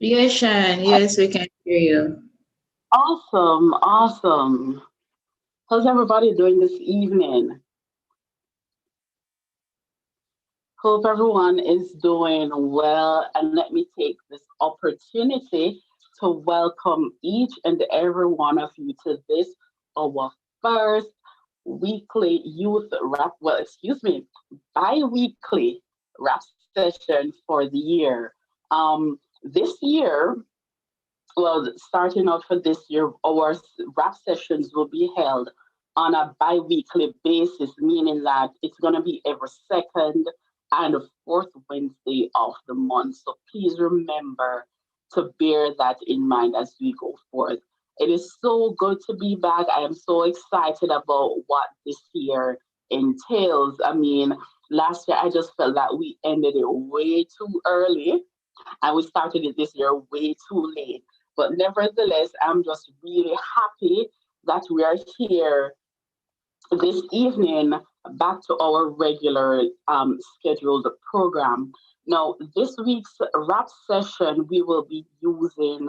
Yes, Shyan. Yes, we can hear you. Awesome, awesome. How's everybody doing this evening? Hope everyone is doing well. And let me take this opportunity to welcome each and every one of you to this, our first weekly youth rap, well, excuse me, bi weekly rap session for the year. This year, well, starting out for this year, our rap sessions will be held on a bi-weekly basis, meaning that it's going to be every second and fourth Wednesday of the month. So please remember to bear that in mind as we go forth. It is so good to be back. I am so excited about what this year entails. I mean, last year I just felt that we ended it way too early and we started it this year way too late. But nevertheless, I'm just really happy that we are here this evening back to our regular scheduled program. Now, this week's rap session, we will be using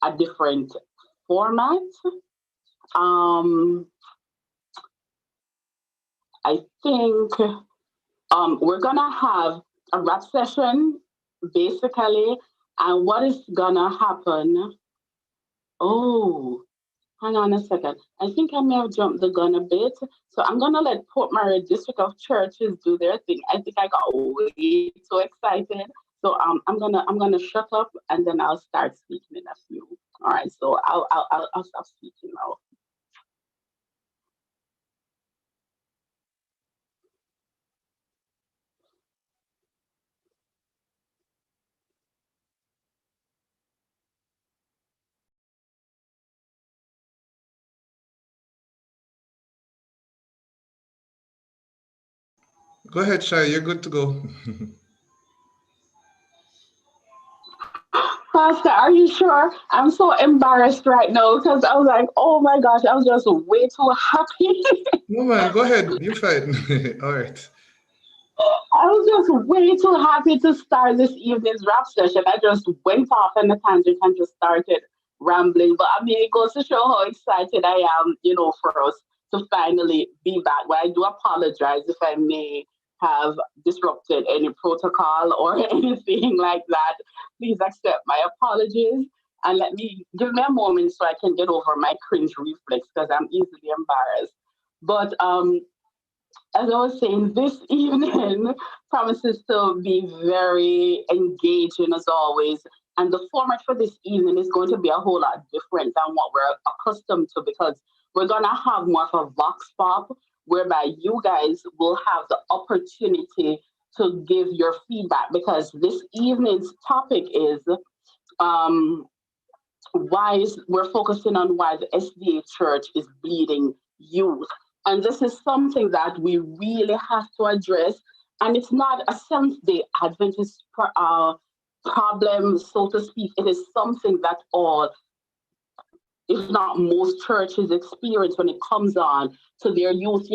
a different format. Um, I think we're gonna have a rap session basically, and what is gonna happen? Oh, hang on a second. I think I may have jumped the gun a bit. So I'm gonna let Port Mary District of Churches do their thing. I think I got way too excited. So I'm gonna shut up and then I'll start speaking in a few. All right. So I'll stop speaking now. Go ahead, Shai. You're good to go. Pastor, are you sure? I'm so embarrassed right now because I was like, oh my gosh, I was just way too happy. No, man. Go ahead. You're fine. All right. I was just way too happy to start this evening's rap session. I just went off on a tangent and just started rambling. But I mean, it goes to show how excited I am, for us to finally be back. But I do apologize if I may have disrupted any protocol or anything like that. Please accept my apologies and let me give me a moment so I can get over my cringe reflex because I'm easily embarrassed. But as I was saying, this evening promises to be very engaging as always. And the format for this evening is going to be a whole lot different than what we're accustomed to because we're going to have more of a vox pop whereby you guys will have the opportunity to give your feedback because this evening's topic is um, we're focusing on why the SDA church is bleeding youth. And this is something that we really have to address. And it's not a Seventh day Adventist problem, so to speak. It is something that all, if not most churches experience when it comes on to their youth.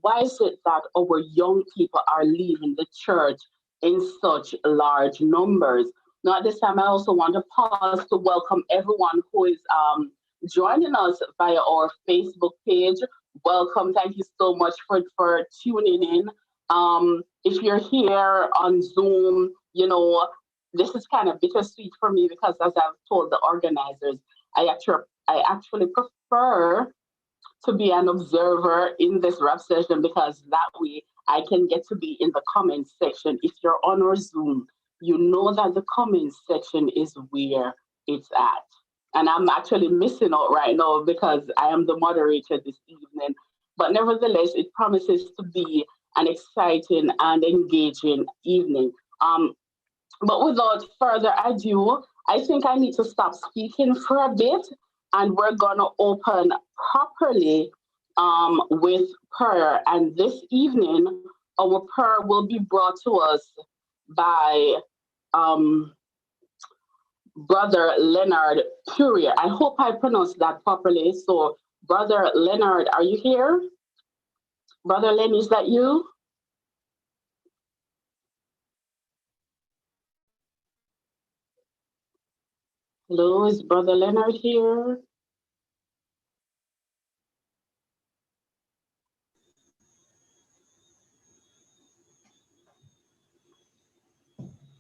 Why is it that our young people are leaving the church in such large numbers? Now, at this time, I also want to pause to welcome everyone who is joining us via our Facebook page. Welcome. Thank you so much for tuning in. If you're here on Zoom, this is kind of bittersweet for me because, as I've told the organizers, I actually prefer to be an observer in this rap session because that way I can get to be in the comment section. If you're on our Zoom, you know that the comment section is where it's at. And I'm actually missing out right now because I am the moderator this evening. But nevertheless, it promises to be an exciting and engaging evening. But without further ado, I think I need to stop speaking for a bit and we're going to open properly with prayer. And this evening, our prayer will be brought to us by um, Brother Leonard Purier. I hope I pronounced that properly. So, Brother Leonard, are you here? Brother Lenni, is that you? Hello, is Brother Leonard here?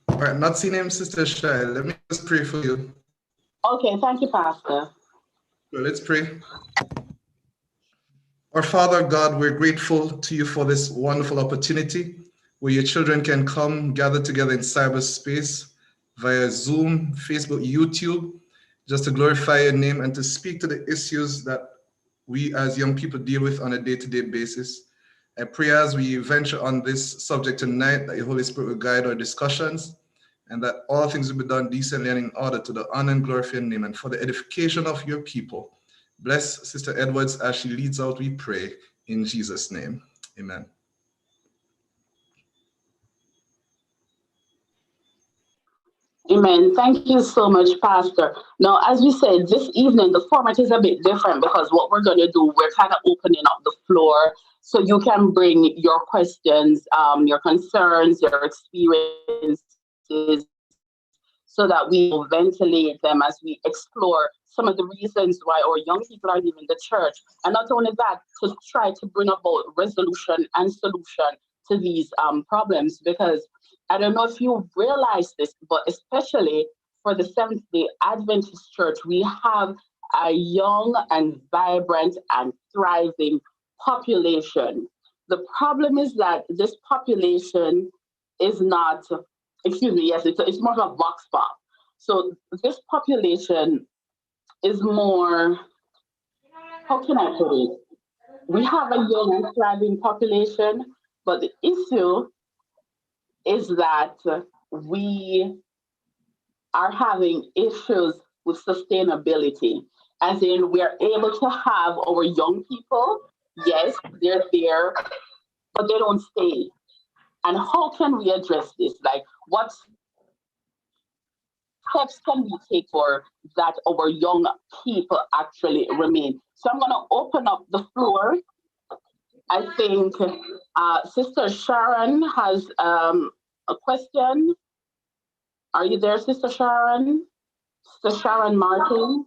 All right, not seeing him, Sister Shy. Let me just pray for you. Okay, thank you, Pastor. Well, let's pray. Our Father God, we're grateful to you for this wonderful opportunity where your children can come gather together in cyberspace via Zoom, Facebook, YouTube, just to glorify your name and to speak to the issues that we as young people deal with on a day-to-day basis. I pray as we venture on this subject tonight that your Holy Spirit will guide our discussions and that all things will be done decently and in order to the honor and glory of your name and for the edification of your people. Bless Sister Edwards as she leads out, we pray in Jesus' name. Amen. Amen. Thank you so much, Pastor. Now, as we said, this evening the format is a bit different because what we're going to do, we're kind of opening up the floor so you can bring your questions, your concerns, your experiences, so that we will ventilate them as we explore some of the reasons why our young people are leaving the church. And not only that, to try to bring about resolution and solution to these problems. Because I don't know if you realize this, but especially for the Seventh day Adventist Church, we have a young and vibrant and thriving population. The problem is that this population is not, excuse me, yes, it's more of a vox pop. So this population is more, how can I put it? We have a young and thriving population, but the issue is that we are having issues with sustainability, as in we're able to have our young people, yes, they're there, but they don't stay. And how can we address this? Like, what steps can we take for that our young people actually remain? So I'm going to open up the floor. I think Sister Sharon has a question. Are you there, Sister Sharon? Sister Sharon Martin?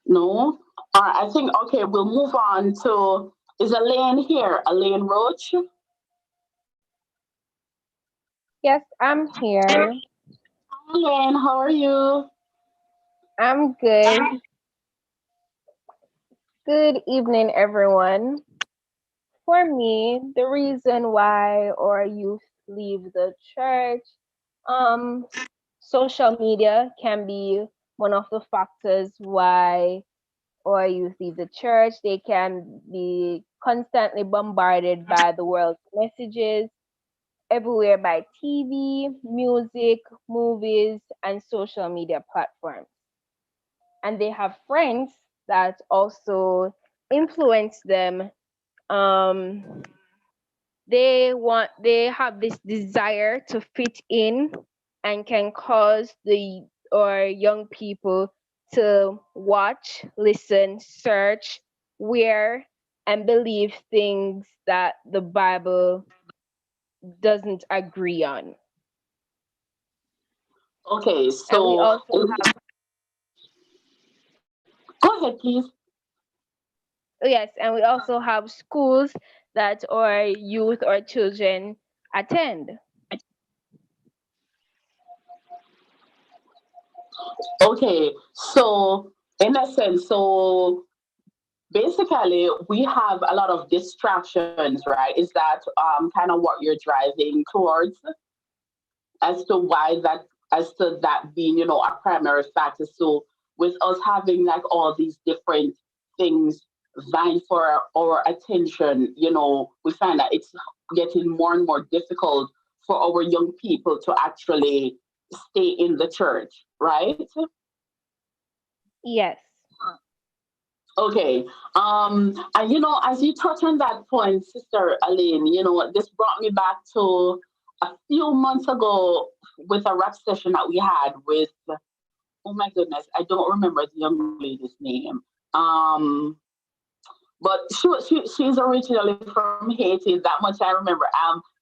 No? All right, I think, okay, we'll move on to, is Alaine here? Alaine Roache? Yes, I'm here. Hi, Alaine, how are you? I'm good. Good evening, everyone. For me, the reason why our youth leave the church, um, social media can be one of the factors why our youth leave the church. They can be constantly bombarded by the world's messages everywhere by TV, music, movies, and social media platforms. And they have friends that also influence them. um they have this desire to fit in and can cause the or young people to watch, listen, search, wear, and believe things that the Bible doesn't agree on. Okay, And we so also have, go ahead, please. yes, and we also have schools that our youth or children attend. Okay, so in a sense, so basically we have a lot of distractions, right? Is that kind of what you're driving towards as to why that, as to that being, a primary factor? So with us having like all these different things vying for our attention, we find that it's getting more and more difficult for our young people to actually stay in the church, right? Yes. Okay. And as you touch on that point, Sister Alaine, this brought me back to a few months ago with a rap session that we had with, oh my goodness, I don't remember the young lady's name. But she's originally from Haiti. That much I remember.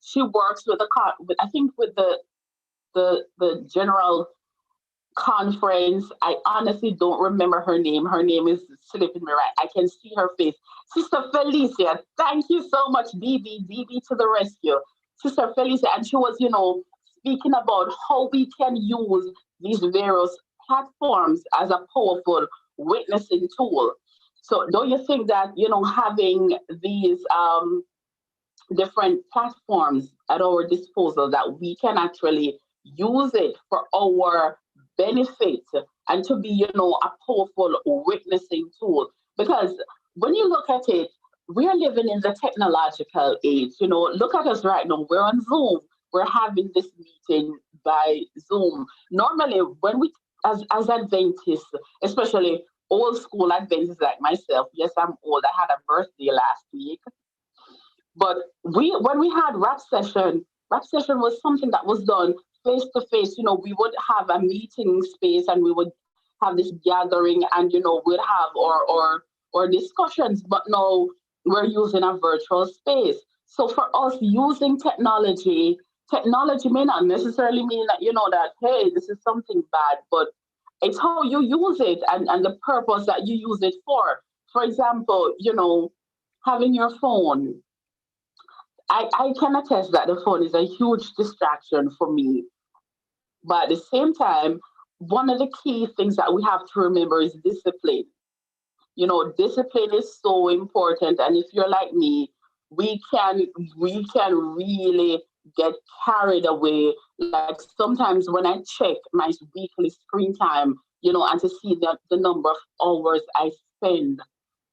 She works with I think with the general conference. I honestly don't remember her name. Her name is slipping me right. I can see her face. Sister Felicia, thank you so much, BB to the rescue. Sister Felicia, and she was, speaking about how we can use these various platforms as a powerful witnessing tool. So don't you think that, having these different platforms at our disposal, that we can actually use it for our benefit and to be, a powerful witnessing tool? Because when you look at it, we are living in the technological age. Look at us right now. We're on Zoom. We're having this meeting by Zoom. Normally, when we, as Adventists, especially old school Adventists like myself, yes, I'm old. I had a birthday last week. But when we had rap session was something that was done face to face. We would have a meeting space and we would have this gathering and we'd have our discussions. But now we're using a virtual space. So for us using technology may not necessarily mean that that, hey, this is something bad, but it's how you use it and the purpose that you use it for. For example, having your phone. I can attest that the phone is a huge distraction for me. But at the same time, one of the key things that we have to remember is discipline. Discipline is so important. And if you're like me, we can really get carried away. Like sometimes when I check my weekly screen time, and to see the number of hours I spend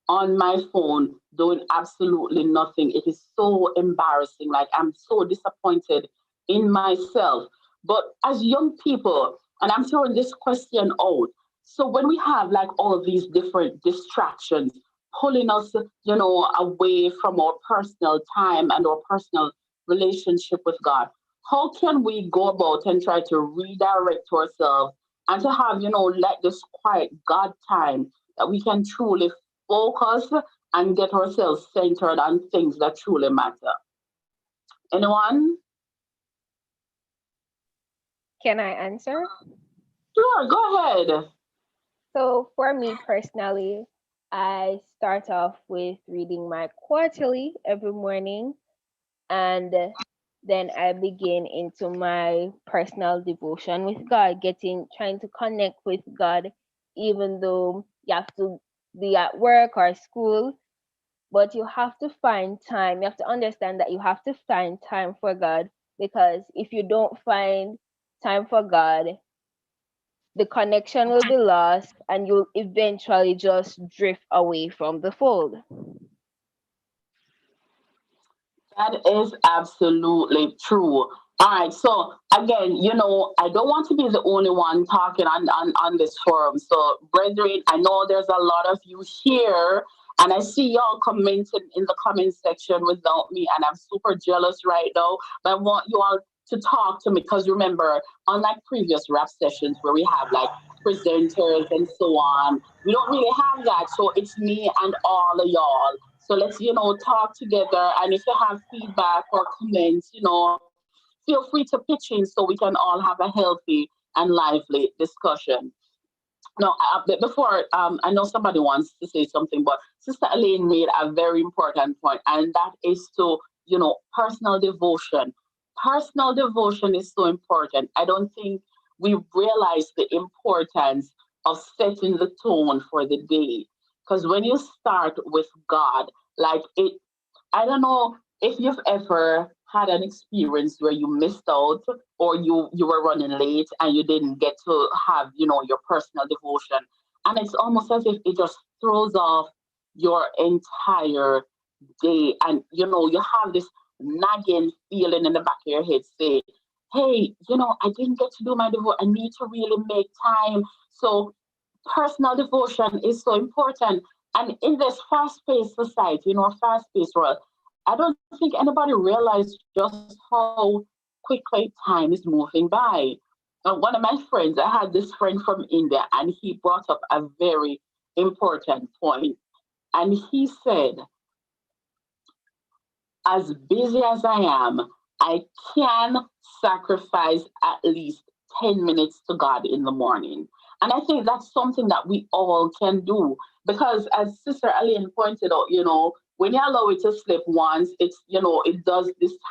on my phone doing absolutely nothing. It is so embarrassing. Like I'm so disappointed in myself. But as young people, and I'm throwing this question out. So when we have like all of these different distractions pulling us, away from our personal time and our personal relationship with God, how can we go about and try to redirect ourselves and to have, like this quiet God time that we can truly focus and get ourselves centered on things that truly matter? Anyone? Can I answer? Sure, go ahead. So for me personally, I start off with reading my quarterly every morning, and then I begin into my personal devotion with God, trying to connect with God, even though you have to be at work or school, but you have to find time. You have to understand that you have to find time for God, because if you don't find time for God, the connection will be lost and you'll eventually just drift away from the fold. That is absolutely true. All right. So again, I don't want to be the only one talking on this forum. So brethren, I know there's a lot of you here and I see y'all commenting in the comment section without me, and I'm super jealous right now. But I want you all to talk to me, because remember, unlike previous rap sessions where we have like presenters and so on, we don't really have that. So it's me and all of y'all. So let's, talk together. And if you have feedback or comments, feel free to pitch in so we can all have a healthy and lively discussion. Now, before, I know somebody wants to say something, but Sister Alaine made a very important point, and that is to, personal devotion. Personal devotion is so important. I don't think we realize the importance of setting the tone for the day. Because when you start with God, like it, I don't know if you've ever had an experience where you missed out, or you were running late and you didn't get to have, your personal devotion. And it's almost as if it just throws off your entire day. And, you have this nagging feeling in the back of your head saying, hey, I didn't get to do my devotion. I need to really make time. So personal devotion is so important. And in this fast-paced society, fast-paced world, I don't think anybody realized just how quickly time is moving by. One of my friends, I had this friend from India, and he brought up a very important point. And he said, as busy as I am, I can sacrifice at least 10 minutes to God in the morning. And I think that's something that we all can do. Because as Sister Alaine pointed out, when you allow it to slip once, it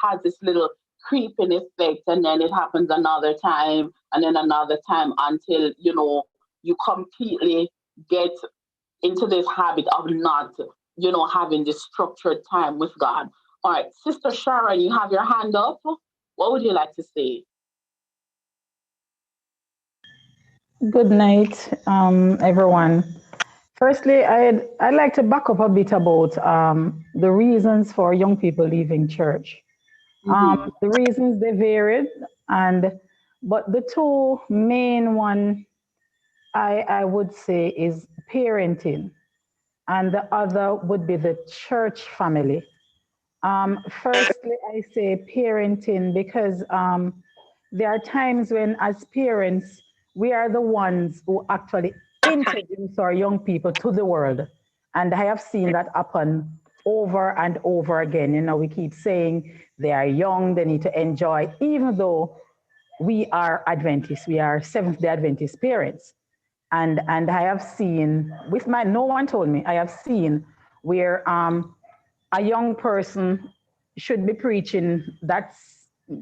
has this little creeping effect, and then it happens another time, and then another time until, you completely get into this habit of not, having this structured time with God. All right, Sister Sharon, you have your hand up. What would you like to say? Good night, everyone. Firstly, I'd like to back up a bit about the reasons for young people leaving church. The reasons they varied, but the two main one I would say is parenting, and the other would be the church family. Firstly, I say parenting because there are times when, as parents, we are the ones who actually introduce our young people to the world. And I have seen that happen over and over again. We keep saying they are young, they need to enjoy, even though we are Adventists, we are Seventh day Adventist parents. And I have seen, no one told me, I have seen where a young person should be preaching that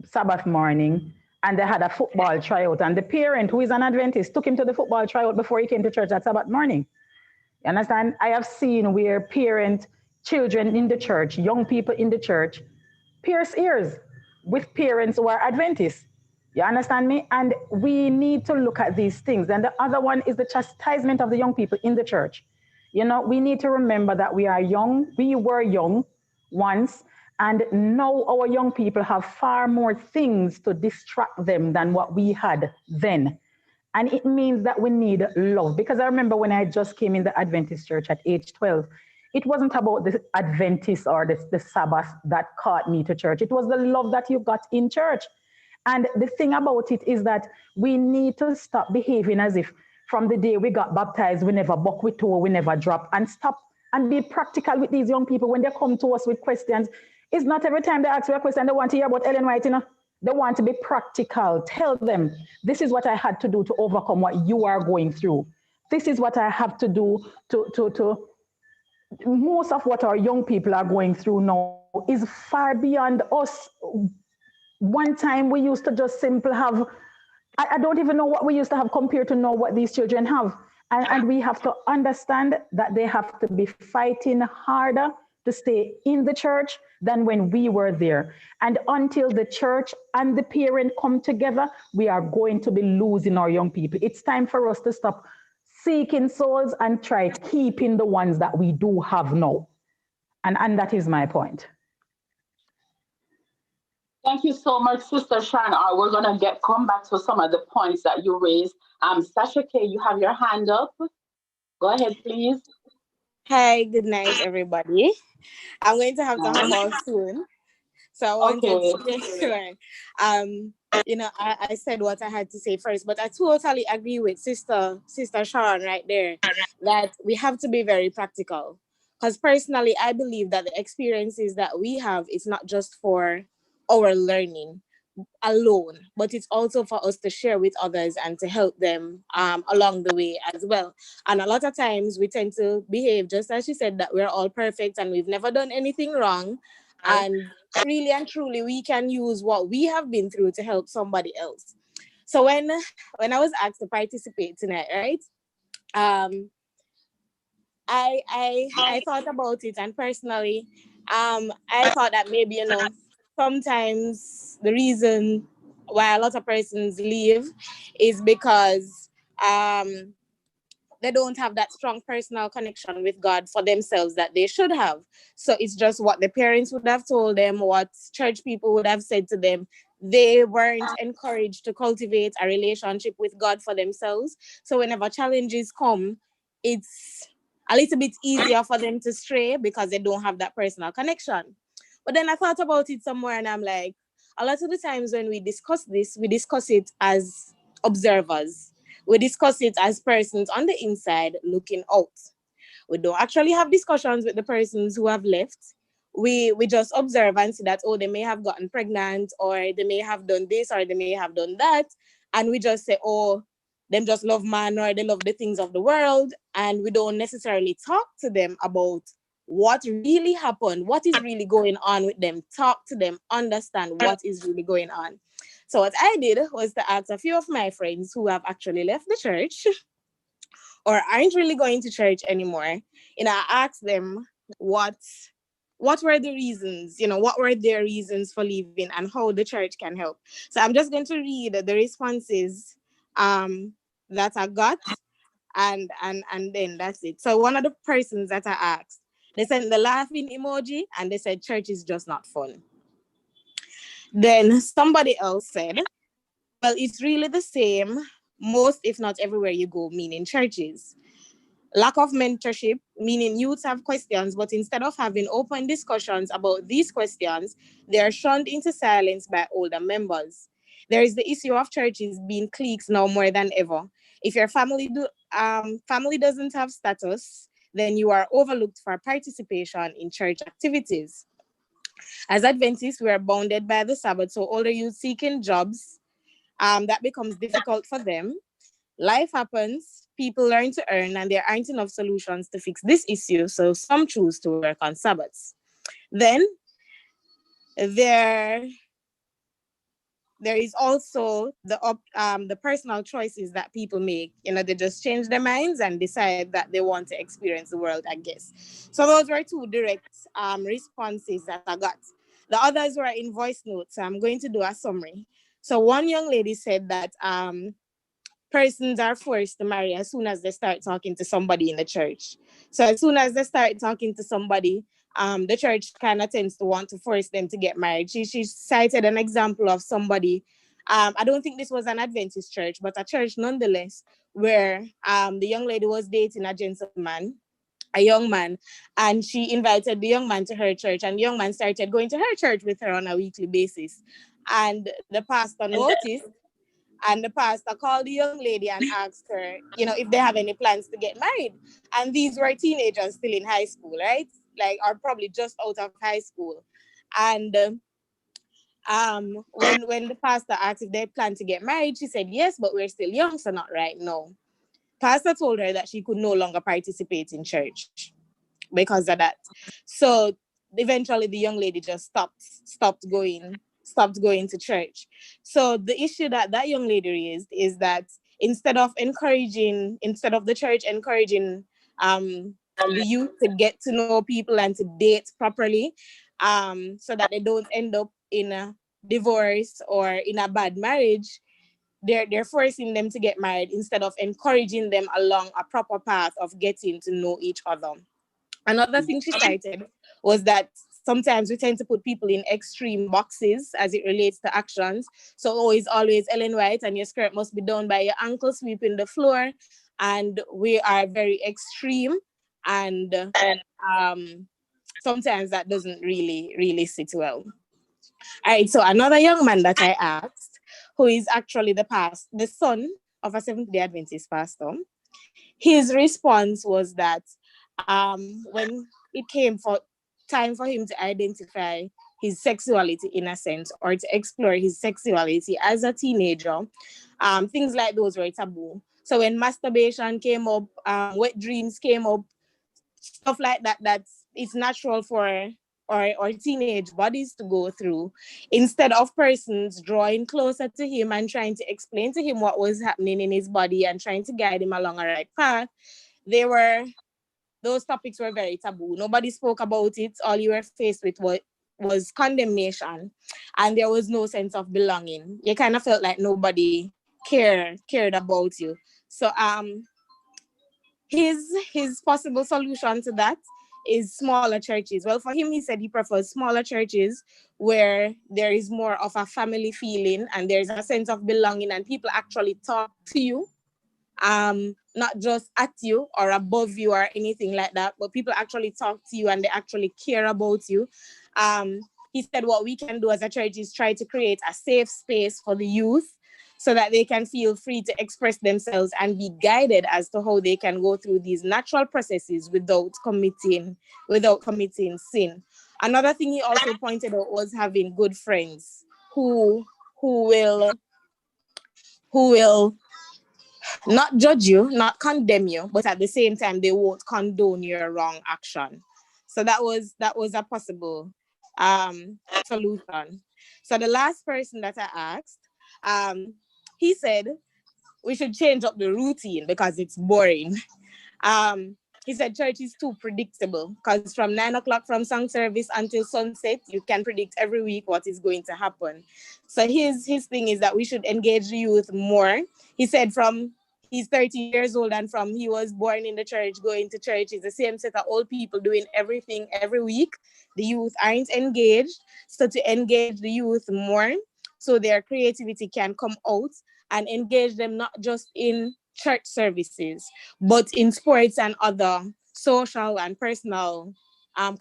Sabbath morning, and they had a football tryout, and the parent, who is an Adventist, took him to the football tryout before he came to church that Sabbath morning. You understand? I have seen where children in the church, young people in the church, pierce ears with parents who are Adventists. You understand me? And we need to look at these things. And the other one is the chastisement of the young people in the church. We need to remember that we are young. We were young once, and now our young people have far more things to distract them than what we had then. And it means that we need love. Because I remember when I just came in the Adventist church at age 12, it wasn't about the Adventist or the Sabbath that caught me to church. It was the love that you got in church. And the thing about it is that we need to stop behaving as if from the day we got baptized, we never buck with toe, we never drop, and stop and be practical with these young people when they come to us with questions. It's not every time they ask you a question they want to hear about Ellen White, They want to be practical. Tell them, this is what I had to do to overcome what you are going through. This is what I have to do to most of what our young people are going through now is far beyond us. One time we used to just simply have, I don't even know what we used to have compared to now what these children have. And we have to understand that they have to be fighting harder to stay in the church than when we were there. And until the church and the parent come together, we are going to be losing our young people. It's time for us to stop seeking souls and try keeping the ones that we do have now. And that is my point. Thank you so much, Sister Sharon. We're going to come back to some of the points that you raised. Sasha-Kae, you have your hand up. Go ahead, please. Hi, good night, everybody. I'm going to have to hop off soon. So I wanted to I said what I had to say first, but I totally agree with Sister Sharon right there that we have to be very practical. Because personally, I believe that the experiences that we have is not just for our learning alone, but it's also for us to share with others and to help them along the way as well. And a lot of times we tend to behave just as she said, that we're all perfect and we've never done anything wrong. And really and truly, we can use what we have been through to help somebody else. So when I was asked to participate tonight, right? I thought about it, and personally, I thought that maybe, sometimes the reason why a lot of persons leave is because they don't have that strong personal connection with God for themselves that they should have. So it's just what the parents would have told them, what church people would have said to them. They weren't encouraged to cultivate a relationship with God for themselves. So whenever challenges come, it's a little bit easier for them to stray because they don't have that personal connection. But then I thought about it somewhere, and I'm like, a lot of the times when we discuss this, we discuss it as observers. We discuss it as persons on the inside looking out. We don't actually have discussions with the persons who have left. We just observe and see that, oh, they may have gotten pregnant, or they may have done this, or they may have done that. And we just say, oh, them just love man, or they love the things of the world. And we don't necessarily talk to them about what really happened, what is really going on with them, talk to them, understand what is really going on. So what I did was to ask a few of my friends who have actually left the church or aren't really going to church anymore. I asked them what were the reasons, what were their reasons for leaving and how the church can help. So I'm just going to read the responses that I got, and then that's it. So one of the persons that I asked, they sent the laughing emoji and they said church is just not fun. Then somebody else said, well, it's really the same most, if not everywhere you go, meaning churches. Lack of mentorship, meaning youths have questions, but instead of having open discussions about these questions, they are shunned into silence by older members. There is the issue of churches being cliques now more than ever. If your family doesn't have status, then you are overlooked for participation in church activities. As Adventists, we are bounded by the Sabbath, so older youth seeking jobs, that becomes difficult for them. Life happens, people learn to earn, and there aren't enough solutions to fix this issue, so some choose to work on Sabbaths. Then there is also the personal choices that people make. They just change their minds and decide that they want to experience the world, I guess. So those were two direct responses that I got. The others were in voice notes, so I'm going to do a summary. So one young lady said that persons are forced to marry as soon as they start talking to somebody in the church. So as soon as they start talking to somebody, the church kind of tends to want to force them to get married. She cited an example of somebody, I don't think this was an Adventist church, but a church nonetheless, where the young lady was dating a young man, and she invited the young man to her church, and the young man started going to her church with her on a weekly basis. And the pastor noticed, and the pastor called the young lady and asked her, if they have any plans to get married. And these were teenagers still in high school, right? Or probably just out of high school. And when the pastor asked if they plan to get married, she said, yes, but we're still young, so not right now. Pastor told her that she could no longer participate in church because of that. So eventually the young lady just stopped going to church. So the issue that young lady raised is that instead of the church encouraging the youth to get to know people and to date properly, so that they don't end up in a divorce or in a bad marriage, they're forcing them to get married instead of encouraging them along a proper path of getting to know each other. Another thing she cited was that sometimes we tend to put people in extreme boxes as it relates to actions. So it's always Ellen White and your skirt must be down by your ankle, sweeping the floor. And we are very extreme. And sometimes that doesn't really sit well. All right, so another young man that I asked, who is actually the son of a Seventh-day Adventist pastor, his response was that when it came for time for him to identify his sexuality in a sense, or to explore his sexuality as a teenager, things like those were taboo. So when masturbation came up, wet dreams came up, stuff like that it's natural for or teenage bodies to go through, instead of persons drawing closer to him and trying to explain to him what was happening in his body and trying to guide him along a right path, those topics were very taboo. Nobody spoke about it. All you were faced with was condemnation, and there was no sense of belonging. You kind of felt like nobody cared about you. So his possible solution to that is smaller churches. Well, for him, he said he prefers smaller churches where there is more of a family feeling and there's a sense of belonging and people actually talk to you, not just at you or above you or anything like that, but people actually talk to you and they actually care about you. He said what we can do as a church is try to create a safe space for the youth so that they can feel free to express themselves and be guided as to how they can go through these natural processes without committing sin. Another thing he also pointed out was having good friends who will not judge you, not condemn you, but at the same time they won't condone your wrong action. So that was a possible solution. So the last person that I asked, he said we should change up the routine because it's boring. He said church is too predictable because from 9 o'clock from song service until sunset, you can predict every week what is going to happen. So his thing is that we should engage the youth more. He said he's 30 years old and from he was born in the church, going to church, it's the same set of old people doing everything every week. The youth aren't engaged. So to engage the youth more so their creativity can come out and engage them not just in church services, but in sports and other social and personal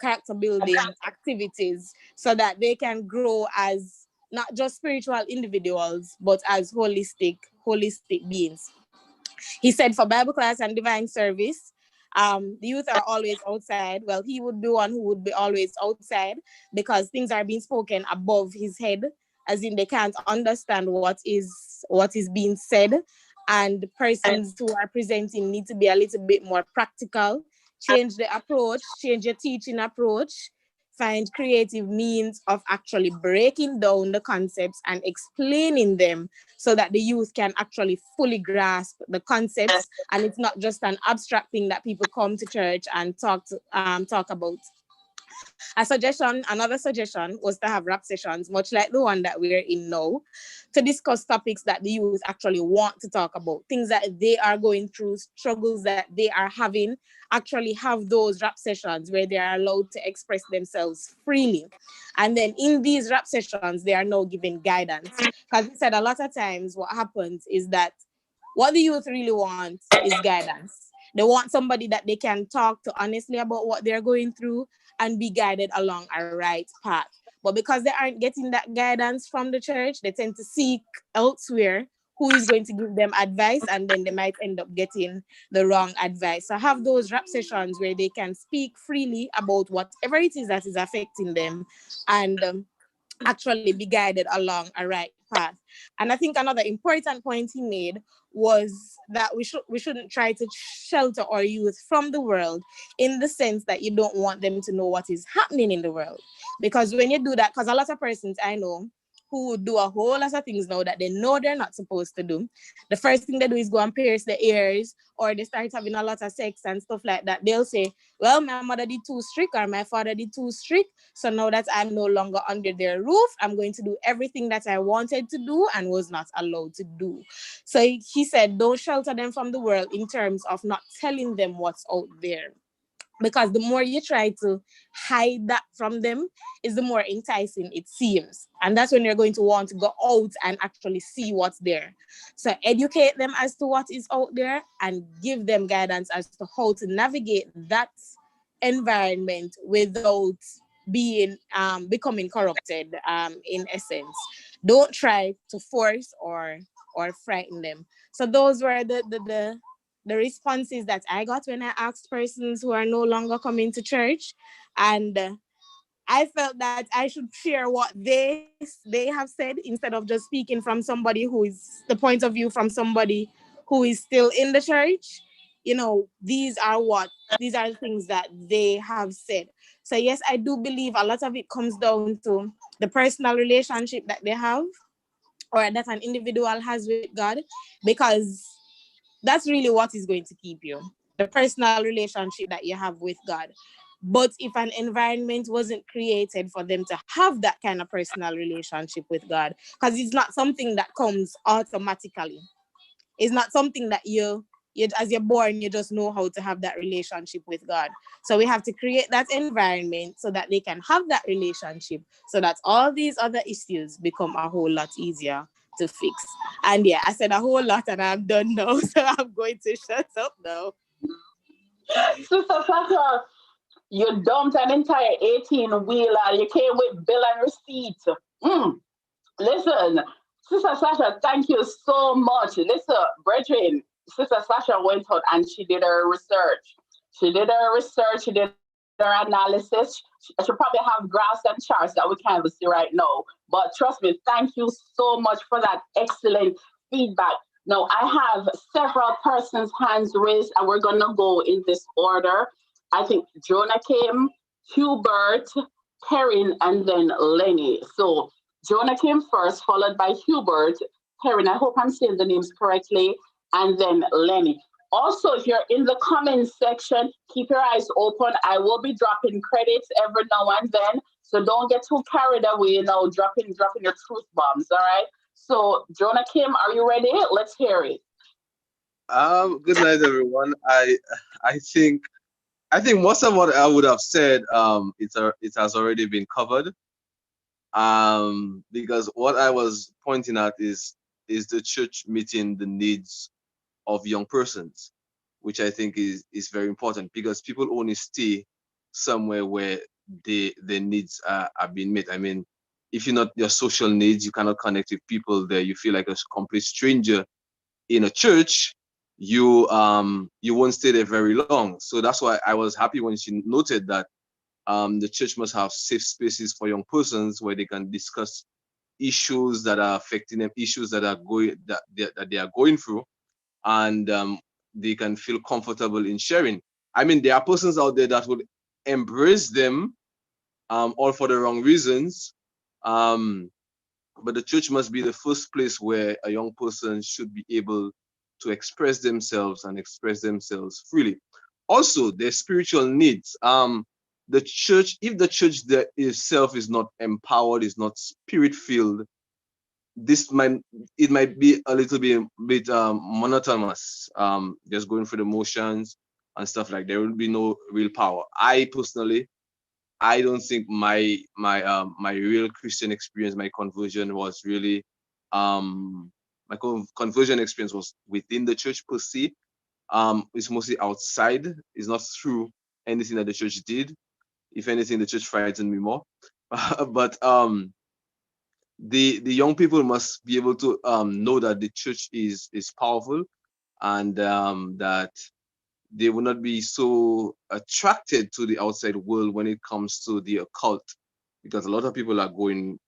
character building activities so that they can grow as not just spiritual individuals, but as holistic beings. He said for Bible class and divine service, the youth are always outside. Well, he would be one who would be always outside because things are being spoken above his head, as in they can't understand what is being said. And persons who are presenting need to be a little bit more practical, change the approach, change your teaching approach, find creative means of actually breaking down the concepts and explaining them so that the youth can actually fully grasp the concepts and it's not just an abstract thing that people come to church and talk about. Another suggestion was to have rap sessions, much like the one that we're in now, to discuss topics that the youth actually want to talk about, things that they are going through, struggles that they are having, actually have those rap sessions where they are allowed to express themselves freely. And then in these rap sessions, they are now given guidance. Because he said a lot of times what happens is that what the youth really want is guidance. They want somebody that they can talk to honestly about what they're going through and be guided along a right path. But because they aren't getting that guidance from the church, they tend to seek elsewhere who is going to give them advice, and then they might end up getting the wrong advice. So have those rap sessions where they can speak freely about whatever it is that is affecting them and actually be guided along a right path. And I think another important point he made was that we shouldn't try to shelter our youth from the world in the sense that you don't want them to know what is happening in the world. Because when you do that, because a lot of persons I know who do a whole lot of things now that they know they're not supposed to do. The first thing they do is go and pierce their ears, or they start having a lot of sex and stuff like that. They'll say, well, my mother did too strict or my father did too strict. So now that I'm no longer under their roof, I'm going to do everything that I wanted to do and was not allowed to do. So he said, don't shelter them from the world in terms of not telling them what's out there. Because the more you try to hide that from them, is the more enticing it seems. And that's when you're going to want to go out and actually see what's there. So educate them as to what is out there and give them guidance as to how to navigate that environment without being becoming corrupted in essence. Don't try to force or frighten them. So those were the responses that I got when I asked persons who are no longer coming to church. And I felt that I should share what they have said instead of just speaking from somebody who is the point of view from somebody who is still in the church. You know, these are the things that they have said. So yes, I do believe a lot of it comes down to the personal relationship that they have or that an individual has with God, because that's really what is going to keep you, the personal relationship that you have with God. But if an environment wasn't created for them to have that kind of personal relationship with God, because it's not something that comes automatically. It's not something that you as you're born, you just know how to have that relationship with God. So we have to create that environment so that they can have that relationship, so that all these other issues become a whole lot easier to fix. And yeah, I said a whole lot and I'm done now, so I'm going to shut up now. Sister Sasha, you dumped an entire 18-wheeler. You came with bill and receipt. Listen, Sister Sasha, thank you so much. Listen, brethren, Sister Sasha went out and she did her research. She did her research, she did her analysis. She probably have graphs and charts that we can't even see right now. But trust me, thank you so much for that excellent feedback. Now, I have several persons' hands raised, and we're going to go in this order. I think Johnakim, Hubert, Perrin, and then Lenni. So Johnakim first, followed by Hubert, Perrin. I hope I'm saying the names correctly, and then Lenni. Also, if you're in the comments section, keep your eyes open. I will be dropping credits every now and then, so don't get too carried away. Dropping your truth bombs. All right. So, Johnakim, are you ready? Let's hear it. Good night, everyone. I think most of what I would have said, it has already been covered. Because what I was pointing at is the church meeting the needs of young persons, which I think is very important, because people only stay somewhere where their needs are being met. I mean, if you're not your social needs, you cannot connect with people there. You feel like a complete stranger in a church. You won't stay there very long. So that's why I was happy when she noted that the church must have safe spaces for young persons where they can discuss issues that are affecting them, issues that they are going through, and they can feel comfortable in sharing. I mean, there are persons out there that would embrace them, all for the wrong reasons. But the church must be the first place where a young person should be able to express themselves and express themselves freely. Also, their spiritual needs. The church, if the church itself is not empowered, is not spirit-filled, it might be a little bit monotonous, just going through the motions and stuff like that. There will be no real power. I personally, I don't think my real Christian experience, my conversion was really, my conversion experience was within the church per se. It's mostly outside. It's not through anything that the church did. If anything, the church frightened me more. But the young people must be able to know that the church is powerful, and that they will not be so attracted to the outside world when it comes to the occult, because a lot of people are going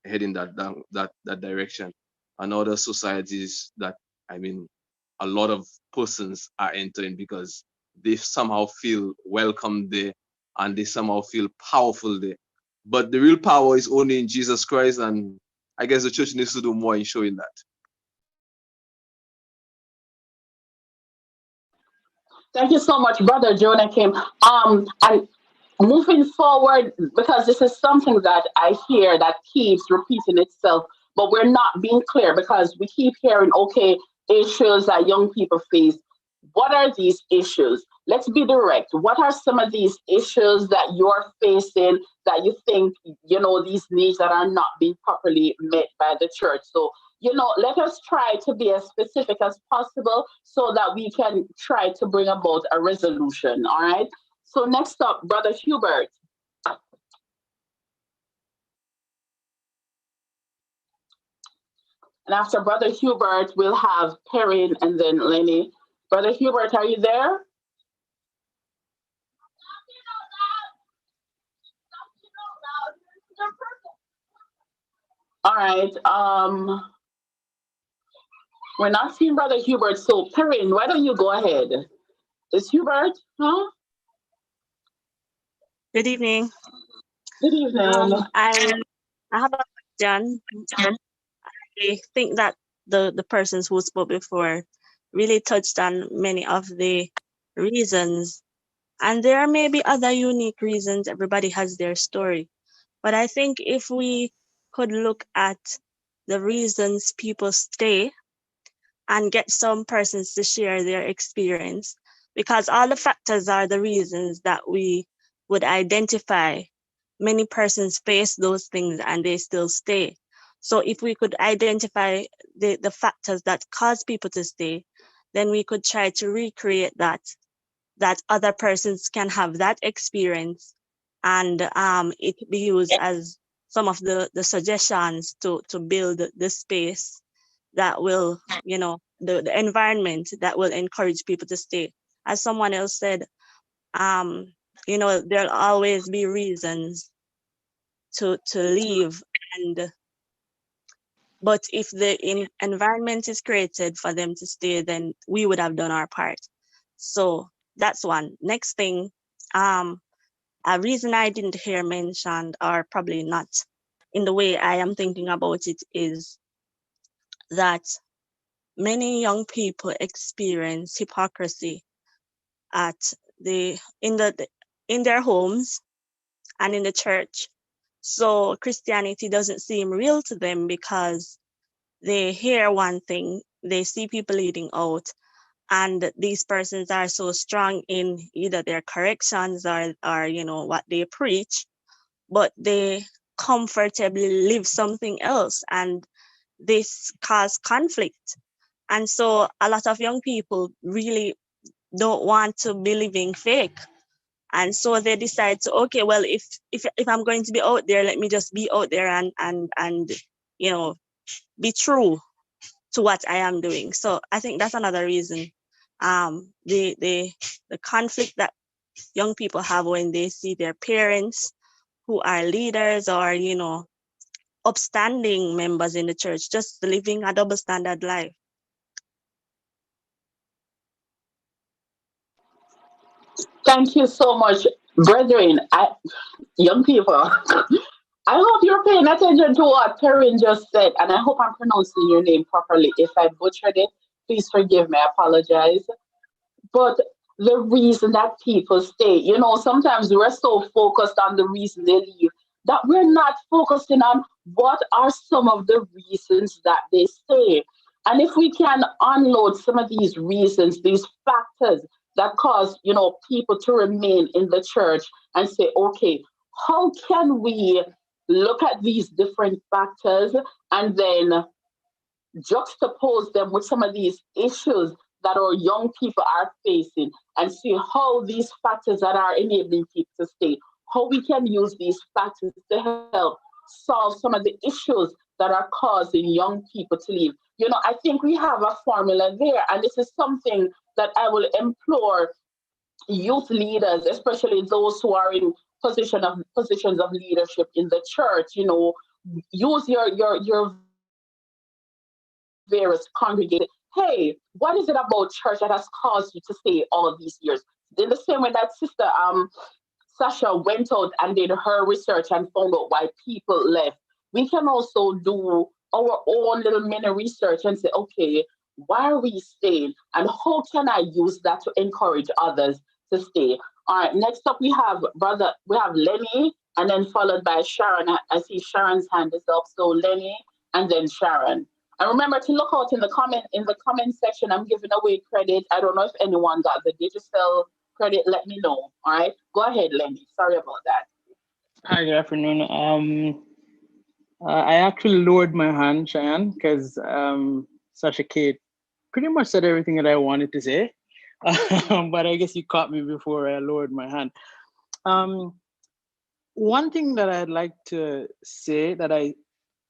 heading that direction, and other societies that, I mean, a lot of persons are entering because they somehow feel welcome there and they somehow feel powerful there. But the real power is only in Jesus Christ, and I guess the church needs to do more in showing that. Thank you so much, Brother Johnakim. And moving forward, because this is something that I hear that keeps repeating itself, but we're not being clear because we keep hearing, okay, issues that young people face. What are these issues? Let's be direct. What are some of these issues that you're facing that you think, these needs that are not being properly met by the church? So, let us try to be as specific as possible so that we can try to bring about a resolution. All right. So next up, Brother Hubert. And after Brother Hubert, we'll have Perrin and then Lenni. Brother Hubert, are you there? All right. We're not seeing Brother Hubert, so Perrin, why don't you go ahead? Is Hubert? Huh? Good evening. Good evening. I have a question. I think that the persons who spoke before really touched on many of the reasons, and there may be other unique reasons. Everybody has their story, but I think if we could look at the reasons people stay and get some persons to share their experience, because all the factors are the reasons that we would identify. Many persons face those things and they still stay. So if we could identify the factors that cause people to stay, then we could try to recreate that other persons can have that experience, and it be used as some of the suggestions to build the space that will, you know, the environment that will encourage people to stay. As someone else said, you know, there'll always be reasons to leave, but if the environment is created for them to stay, then we would have done our part. So that's one. Next thing, a reason I didn't hear mentioned, or probably not in the way I am thinking about it, is that many young people experience hypocrisy in their homes and in the church. So Christianity doesn't seem real to them because they hear one thing, they see people leading out, and these persons are so strong in either their corrections or you know what they preach, but they comfortably live something else, and this causes conflict. And so a lot of young people really don't want to be living fake. And so they decide to, okay, well, if I'm going to be out there, let me just be out there and you know, be true to what I am doing. So I think that's another reason. The conflict that young people have when they see their parents who are leaders or, you know, upstanding members in the church just living a double standard life. Thank you so much, brethren. Young people, I hope you're paying attention to what Perrin just said, and I hope I'm pronouncing your name properly. If I butchered it, please forgive me. I apologize. But the reason that people stay, you know, sometimes we're so focused on the reason they leave that we're not focusing on what are some of the reasons that they stay. And if we can unload some of these reasons, these factors that cause, you know, people to remain in the church and say, okay, how can we look at these different factors and then juxtapose them with some of these issues that our young people are facing and see how these factors that are enabling people to stay, how we can use these factors to help solve some of the issues that are causing young people to leave. You know, I think we have a formula there, and this is something that I will implore youth leaders, especially those who are in positions of leadership in the church. You know, use your various congregations. Hey, what is it about church that has caused you to stay all of these years? In the same way that Sister Sasha went out and did her research and found out why people left, we can also do our own little mini research and say, okay, why are we staying? And how can I use that to encourage others to stay? All right, next up we have Lenni, and then followed by Sharon. I see Sharon's hand is up. So Lenni and then Sharon. And remember to look out in the comment section. I'm giving away credit. I don't know if anyone got the digital credit. Let me know. All right. Go ahead, Lenni. Sorry about that. Hi, good afternoon. I actually lowered my hand, Shyan, because Sasha-Kae pretty much said everything that I wanted to say. But I guess you caught me before I lowered my hand. One thing that I'd like to say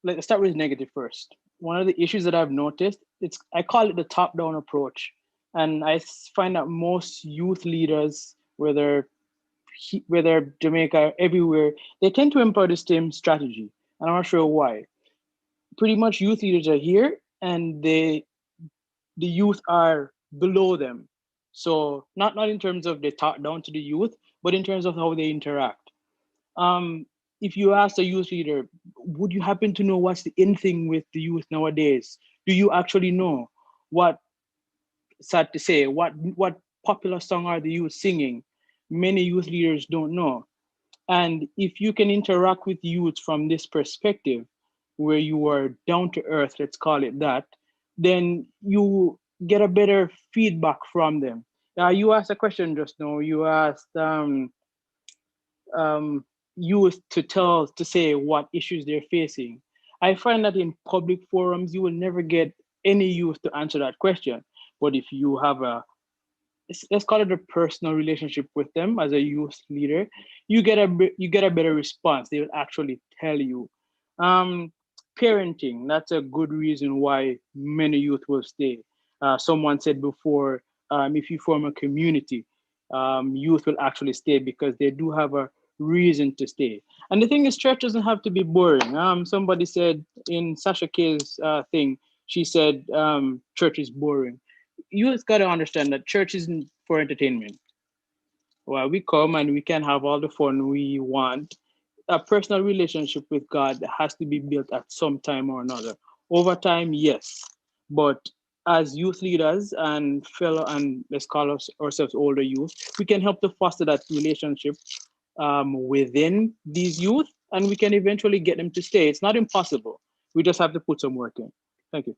let's start with negative first. One of the issues that I've noticed, I call it the top-down approach. And I find that most youth leaders, whether Jamaica, everywhere, they tend to employ the same strategy. And I'm not sure why. Pretty much youth leaders are here and the youth are below them. So not in terms of they talk down to the youth, but in terms of how they interact. If you ask a youth leader, would you happen to know what's the in thing with the youth nowadays? Do you actually know what, sad to say, what popular song are the youth singing? Many youth leaders don't know. And if you can interact with youth from this perspective, where you are down to earth, let's call it that, then you get a better feedback from them. You asked a question just now. You asked youth to say what issues they're facing. I find that in public forums, you will never get any youth to answer that question. But if you have let's call it a personal relationship with them as a youth leader, you get a better response. They will actually tell you. Parenting, that's a good reason why many youth will stay. Someone said before, if you form a community, youth will actually stay because they do have a reason to stay. And the thing is, church doesn't have to be boring. Somebody said in Sasha-Kae's thing, she said church is boring. You just got to understand that church isn't for entertainment. Well, we come and we can have all the fun we want. A personal relationship with God has to be built at some time or another. Over time, yes. But as youth leaders and fellow, and let's call ourselves older youth, we can help to foster that relationship within these youth, and we can eventually get them to stay. It's not impossible. We just have to put some work in. Thank you.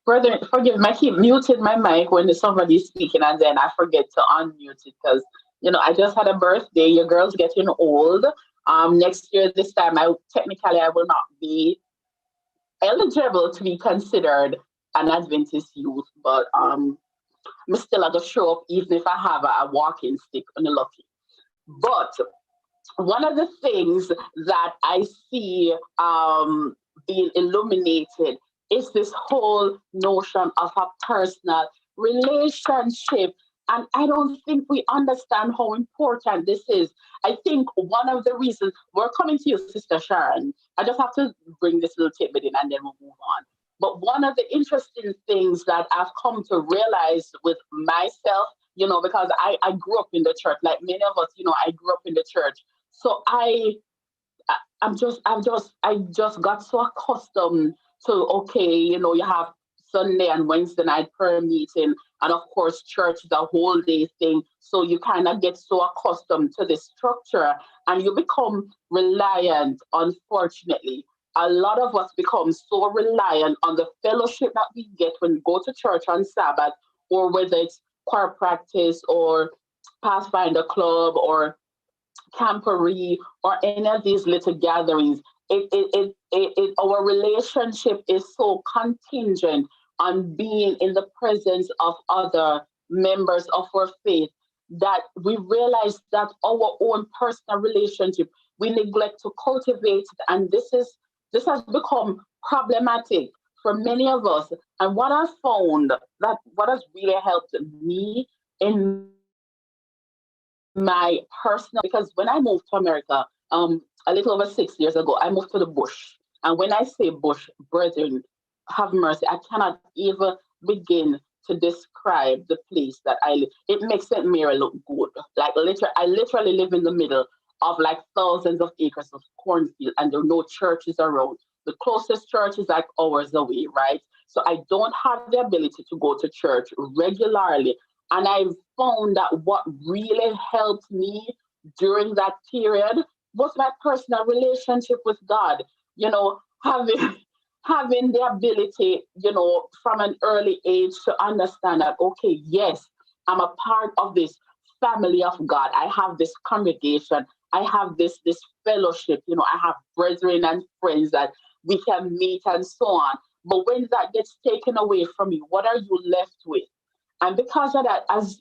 Brother, forgive me, I keep muted my mic when somebody's speaking and then I forget to unmute it because, I just had a birthday. Your girl's getting old. Next year, this time, I will not be eligible to be considered an Adventist youth, but I'm still going to show up even if I have a walking stick on the lucky. But one of the things that I see being illuminated is this whole notion of a personal relationship. And I don't think we understand how important this is. I think one of the reasons, we're coming to you, Sister Sharon. I just have to bring this little tidbit in and then we'll move on. But one of the interesting things that I've come to realize with myself, because I grew up in the church, like many of us, I grew up in the church. So I just got so accustomed to, okay, you have Sunday and Wednesday night prayer meeting, and of course church is a whole day thing. So you kind of get so accustomed to this structure and you become reliant. Unfortunately, a lot of us become so reliant on the fellowship that we get when we go to church on Sabbath, or whether it's choir practice or Pathfinder Club or camporee or any of these little gatherings. Our relationship is so contingent on being in the presence of other members of our faith that we realize that our own personal relationship, we neglect to cultivate, and this has become problematic for many of us. And what I found that what has really helped me in my personal, because when I moved to America, a little over 6 years ago, I moved to the bush. And when I say bush, brethren, have mercy, I cannot even begin to describe the place that I live. It makes St. Mary look good. Like I literally live in the middle of like thousands of acres of cornfield, and there are no churches around. The closest church is like hours away, right? So I don't have the ability to go to church regularly. And I found that what really helped me during that period was my personal relationship with God. Having the ability, from an early age to understand that, okay, yes, I'm a part of this family of God. I have this congregation. I have this fellowship. I have brethren and friends that we can meet and so on. But when that gets taken away from you, what are you left with? And because of that, as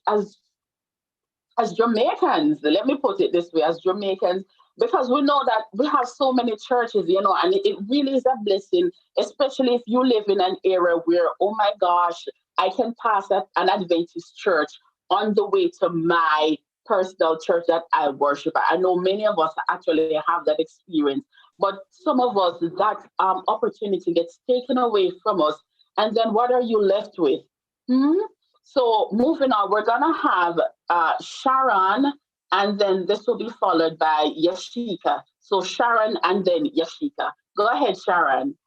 Jamaicans, let me put it this way, as Jamaicans, because we know that we have so many churches, and it really is a blessing, especially if you live in an area where, oh my gosh, I can pass an Adventist church on the way to my personal church that I worship. I know many of us actually have that experience, but some of us, that opportunity gets taken away from us. And then what are you left with? So moving on, we're going to have Sharon, and then this will be followed by Yashika. So Sharon and then Yashika. Go ahead, Sharon.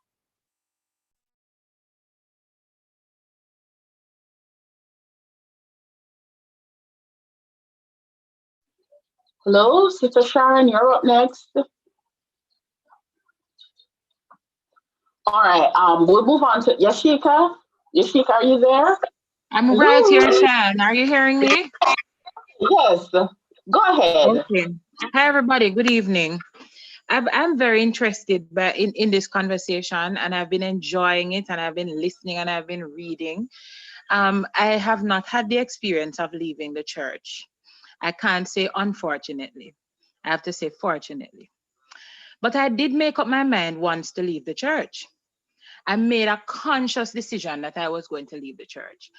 Hello, Sister Sharon, you're up next. All right, we'll move on to Yashika. Yashika, are you there? I'm right here, Sharon. Are you hearing me? Yes, go ahead. Okay. Hi, everybody. Good evening. I'm very interested in this conversation, and I've been enjoying it, and I've been listening, and I've been reading. I have not had the experience of leaving the church. I can't say unfortunately. I have to say fortunately. But I did make up my mind once to leave the church. I made a conscious decision that I was going to leave the church.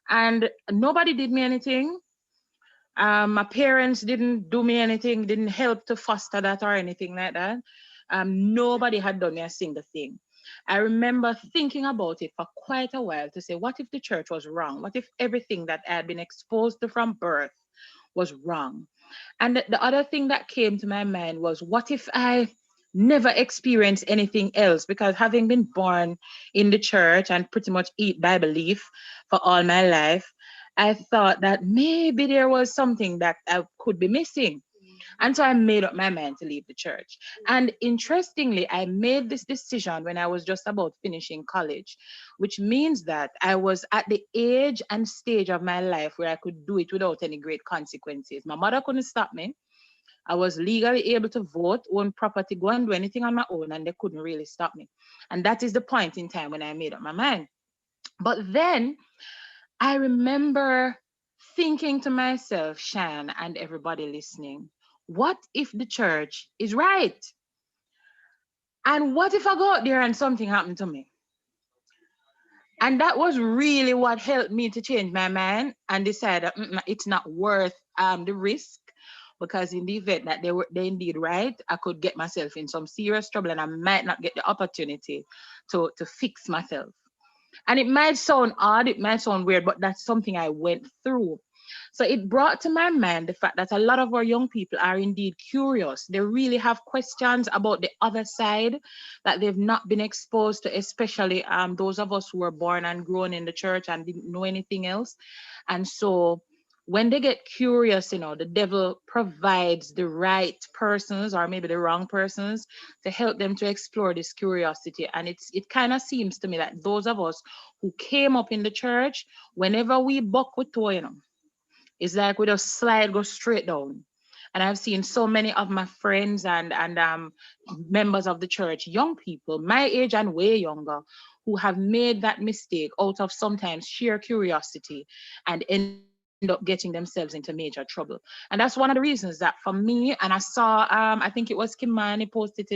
And nobody did me anything. My parents didn't do me anything, didn't help to foster that or anything like that. Nobody had done me a single thing. I remember thinking about it for quite a while to say, what if the church was wrong? What if everything that I had been exposed to from birth was wrong? And the other thing that came to my mind was, what if I never experienced anything else? Because having been born in the church and pretty much eat by belief for all my life, I thought that maybe there was something that I could be missing. And so I made up my mind to leave the church. And interestingly, I made this decision when I was just about finishing college, which means that I was at the age and stage of my life where I could do it without any great consequences. My mother couldn't stop me. I was legally able to vote, own property, go and do anything on my own, and they couldn't really stop me. And that is the point in time when I made up my mind. But then I remember thinking to myself, Shyan, and everybody listening, what if the church is right? And what if I go out there and something happened to me? And that was really what helped me to change my mind and decide that it's not worth the risk, because in the event that they indeed right, I could get myself in some serious trouble and I might not get the opportunity to fix myself. And it might sound odd, it might sound weird, but that's something I went through. So it brought to my mind the fact that a lot of our young people are indeed curious. They really have questions about the other side that they've not been exposed to, especially those of us who were born and grown in the church and didn't know anything else. And so when they get curious, the devil provides the right persons or maybe the wrong persons to help them to explore this curiosity. And it kind of seems to me that those of us who came up in the church, whenever we buck with toe, it's like we just slide, go straight down. And I've seen so many of my friends and members of the church, young people, my age and way younger, who have made that mistake out of sometimes sheer curiosity and end up getting themselves into major trouble. And that's one of the reasons that for me, and I saw, I think it was Kimani posted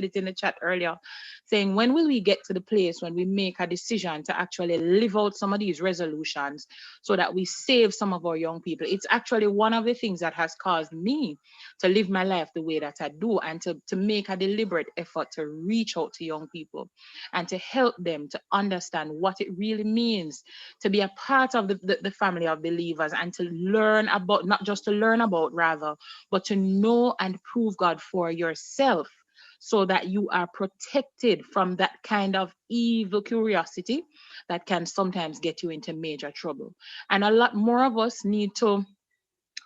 it in the chat earlier, saying, when will we get to the place when we make a decision to actually live out some of these resolutions so that we save some of our young people? It's actually one of the things that has caused me to live my life the way that I do, and to make a deliberate effort to reach out to young people and to help them to understand what it really means to be a part of the family of believers, and to learn about, not just to learn about rather, but to know and prove God for yourself, so that you are protected from that kind of evil curiosity that can sometimes get you into major trouble. And a lot more of us need to,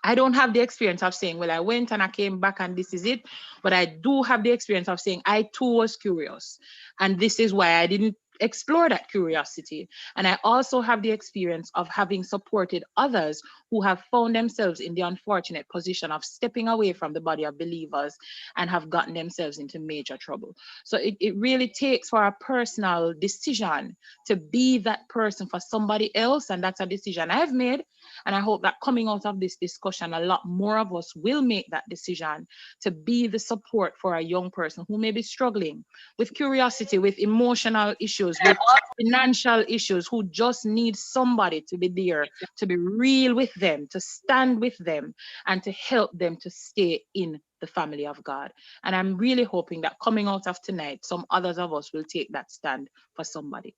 I don't have the experience of saying, well, I went and I came back and this is it. But I do have the experience of saying, I too was curious. And this is why I didn't explore that curiosity. And I also have the experience of having supported others who have found themselves in the unfortunate position of stepping away from the body of believers and have gotten themselves into major trouble. So it really takes for a personal decision to be that person for somebody else. And that's a decision I've made. And I hope that coming out of this discussion, a lot more of us will make that decision to be the support for a young person who may be struggling with curiosity, with emotional issues, with financial issues, who just need somebody to be there, to be real with them, to stand with them, and to help them to stay in the family of God. And I'm really hoping that coming out of tonight, some others of us will take that stand for somebody.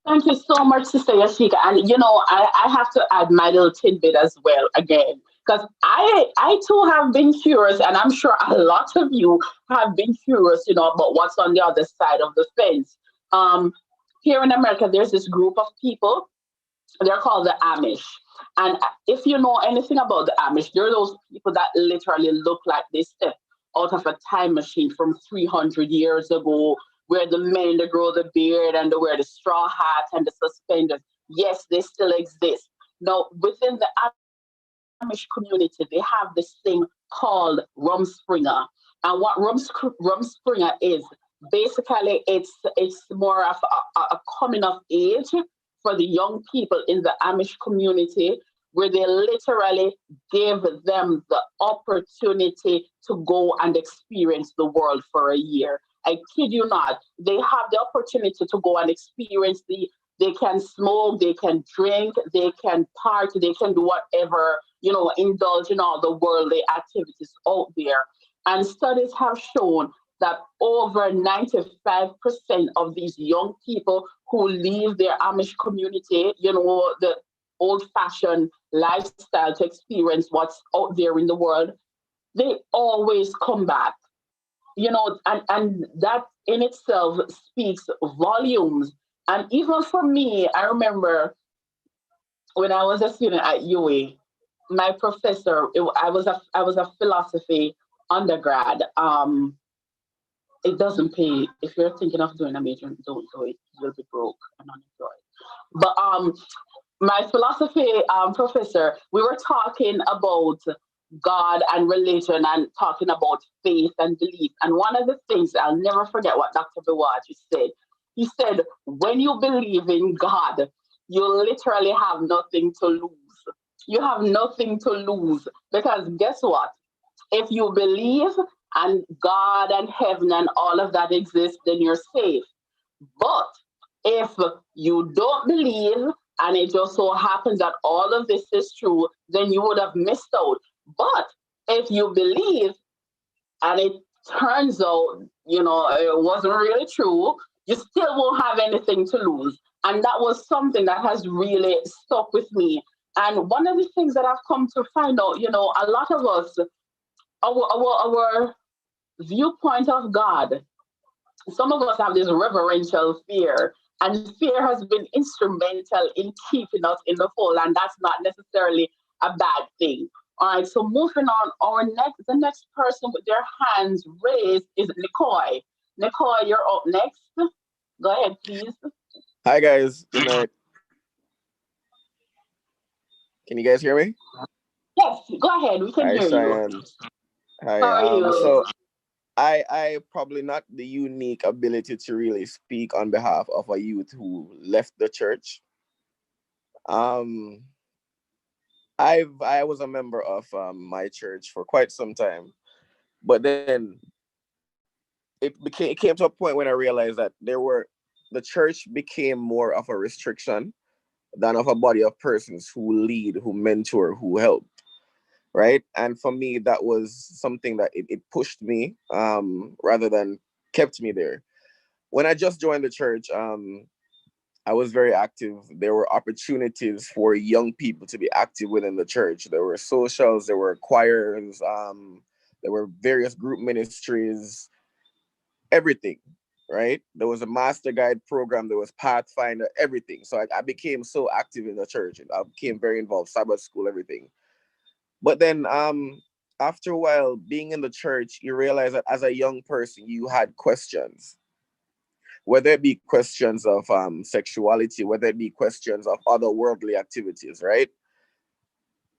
Thank you so much, Sister Yashika. And I have to add my little tidbit as well again, because I too have been curious, and I'm sure a lot of you have been curious, about what's on the other side of the fence. Here in America, there's this group of people. They're called the Amish. And if you know anything about the Amish, they're those people that literally look like they stepped out of a time machine from 300 years ago, where the men, they grow the beard and they wear the straw hat and the suspenders. Yes, they still exist. Now, within the Amish community, they have this thing called Rumspringa. And what Rumspringa is, basically, it's more of a coming of age for the young people in the Amish community, where they literally give them the opportunity to go and experience the world for a year. I kid you not. They have the opportunity to go and experience they can smoke, they can drink, they can party, they can do whatever, indulge in all the worldly activities out there. And studies have shown that over 95% of these young people who leave their Amish community, the old-fashioned lifestyle to experience what's out there in the world, they always come back. And that in itself speaks volumes. And even for me, I remember when I was a student at UA, my professor, I was a philosophy undergrad. It doesn't pay. If you're thinking of doing a major, don't do it. You'll be broke and unemployed. But my philosophy professor, we were talking about God and religion and talking about faith and belief. And one of the things, I'll never forget what Dr. Bewaji said. He said, when you believe in God, you literally have nothing to lose. You have nothing to lose, because guess what? If you believe and God and heaven and all of that exists, then you're safe. But if you don't believe and it just so happens that all of this is true, then you would have missed out. But if you believe and it turns out, it wasn't really true, you still won't have anything to lose. And that was something that has really stuck with me. And one of the things that I've come to find out, a lot of us, our viewpoint of God, some of us have this reverential fear, and fear has been instrumental in keeping us in the fold, and that's not necessarily a bad thing. All right, so moving on, the next person with their hands raised is Nickoy. Nickoy, you're up next. Go ahead, please. Hi, guys. Good night. Can you guys hear me? Yes, go ahead. We can hear Shyan. you. Hi. How are you? So I probably not the unique ability to really speak on behalf of a youth who left the church. I was a member of my church for quite some time, but then it came to a point when I realized that the church became more of a restriction than of a body of persons who lead, who mentor, who help. Right. And for me, that was something that it pushed me rather than kept me there. When I just joined the church, I was very active. There were opportunities for young people to be active within the church. There were socials, there were choirs, there were various group ministries, everything. Right. There was a master guide program, there was Pathfinder, everything. So I became so active in the church. I became very involved, Sabbath school, everything. But then after a while, being in the church, you realize that as a young person, you had questions, whether it be questions of sexuality, whether it be questions of other worldly activities, right?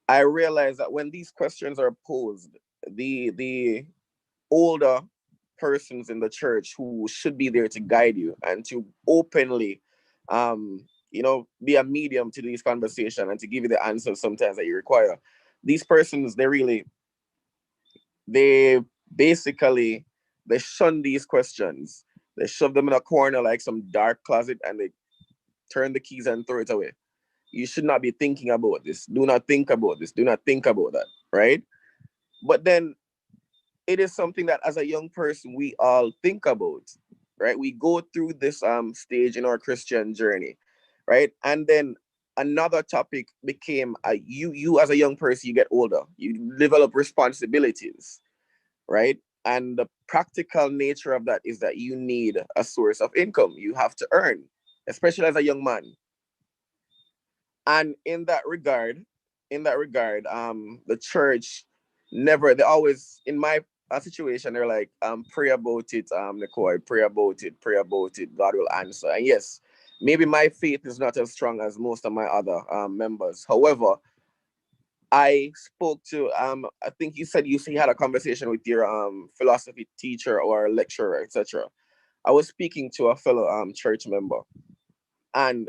I realized that when these questions are posed, the older persons in the church who should be there to guide you and to openly, be a medium to these conversations and to give you the answers sometimes that you require. These persons, they basically shun these questions. They shove them in a corner like some dark closet and they turn the keys and throw it away. You should not be thinking about this. Do not think about this. Do not think about that, right? But then it is something that as a young person, we all think about, right? We go through this stage in our Christian journey, right? And then another topic became you as a young person, you get older, you develop responsibilities, right? And the practical nature of that is that you need a source of income. You have to earn, especially as a young man. And in that regard, the church they always, in my situation, they're like, pray about it, Nickoy, pray about it, God will answer. And yes, maybe my faith is not as strong as most of my other members. However, I spoke to I think you said you had a conversation with your philosophy teacher or lecturer, etc. I was speaking to a fellow church member, and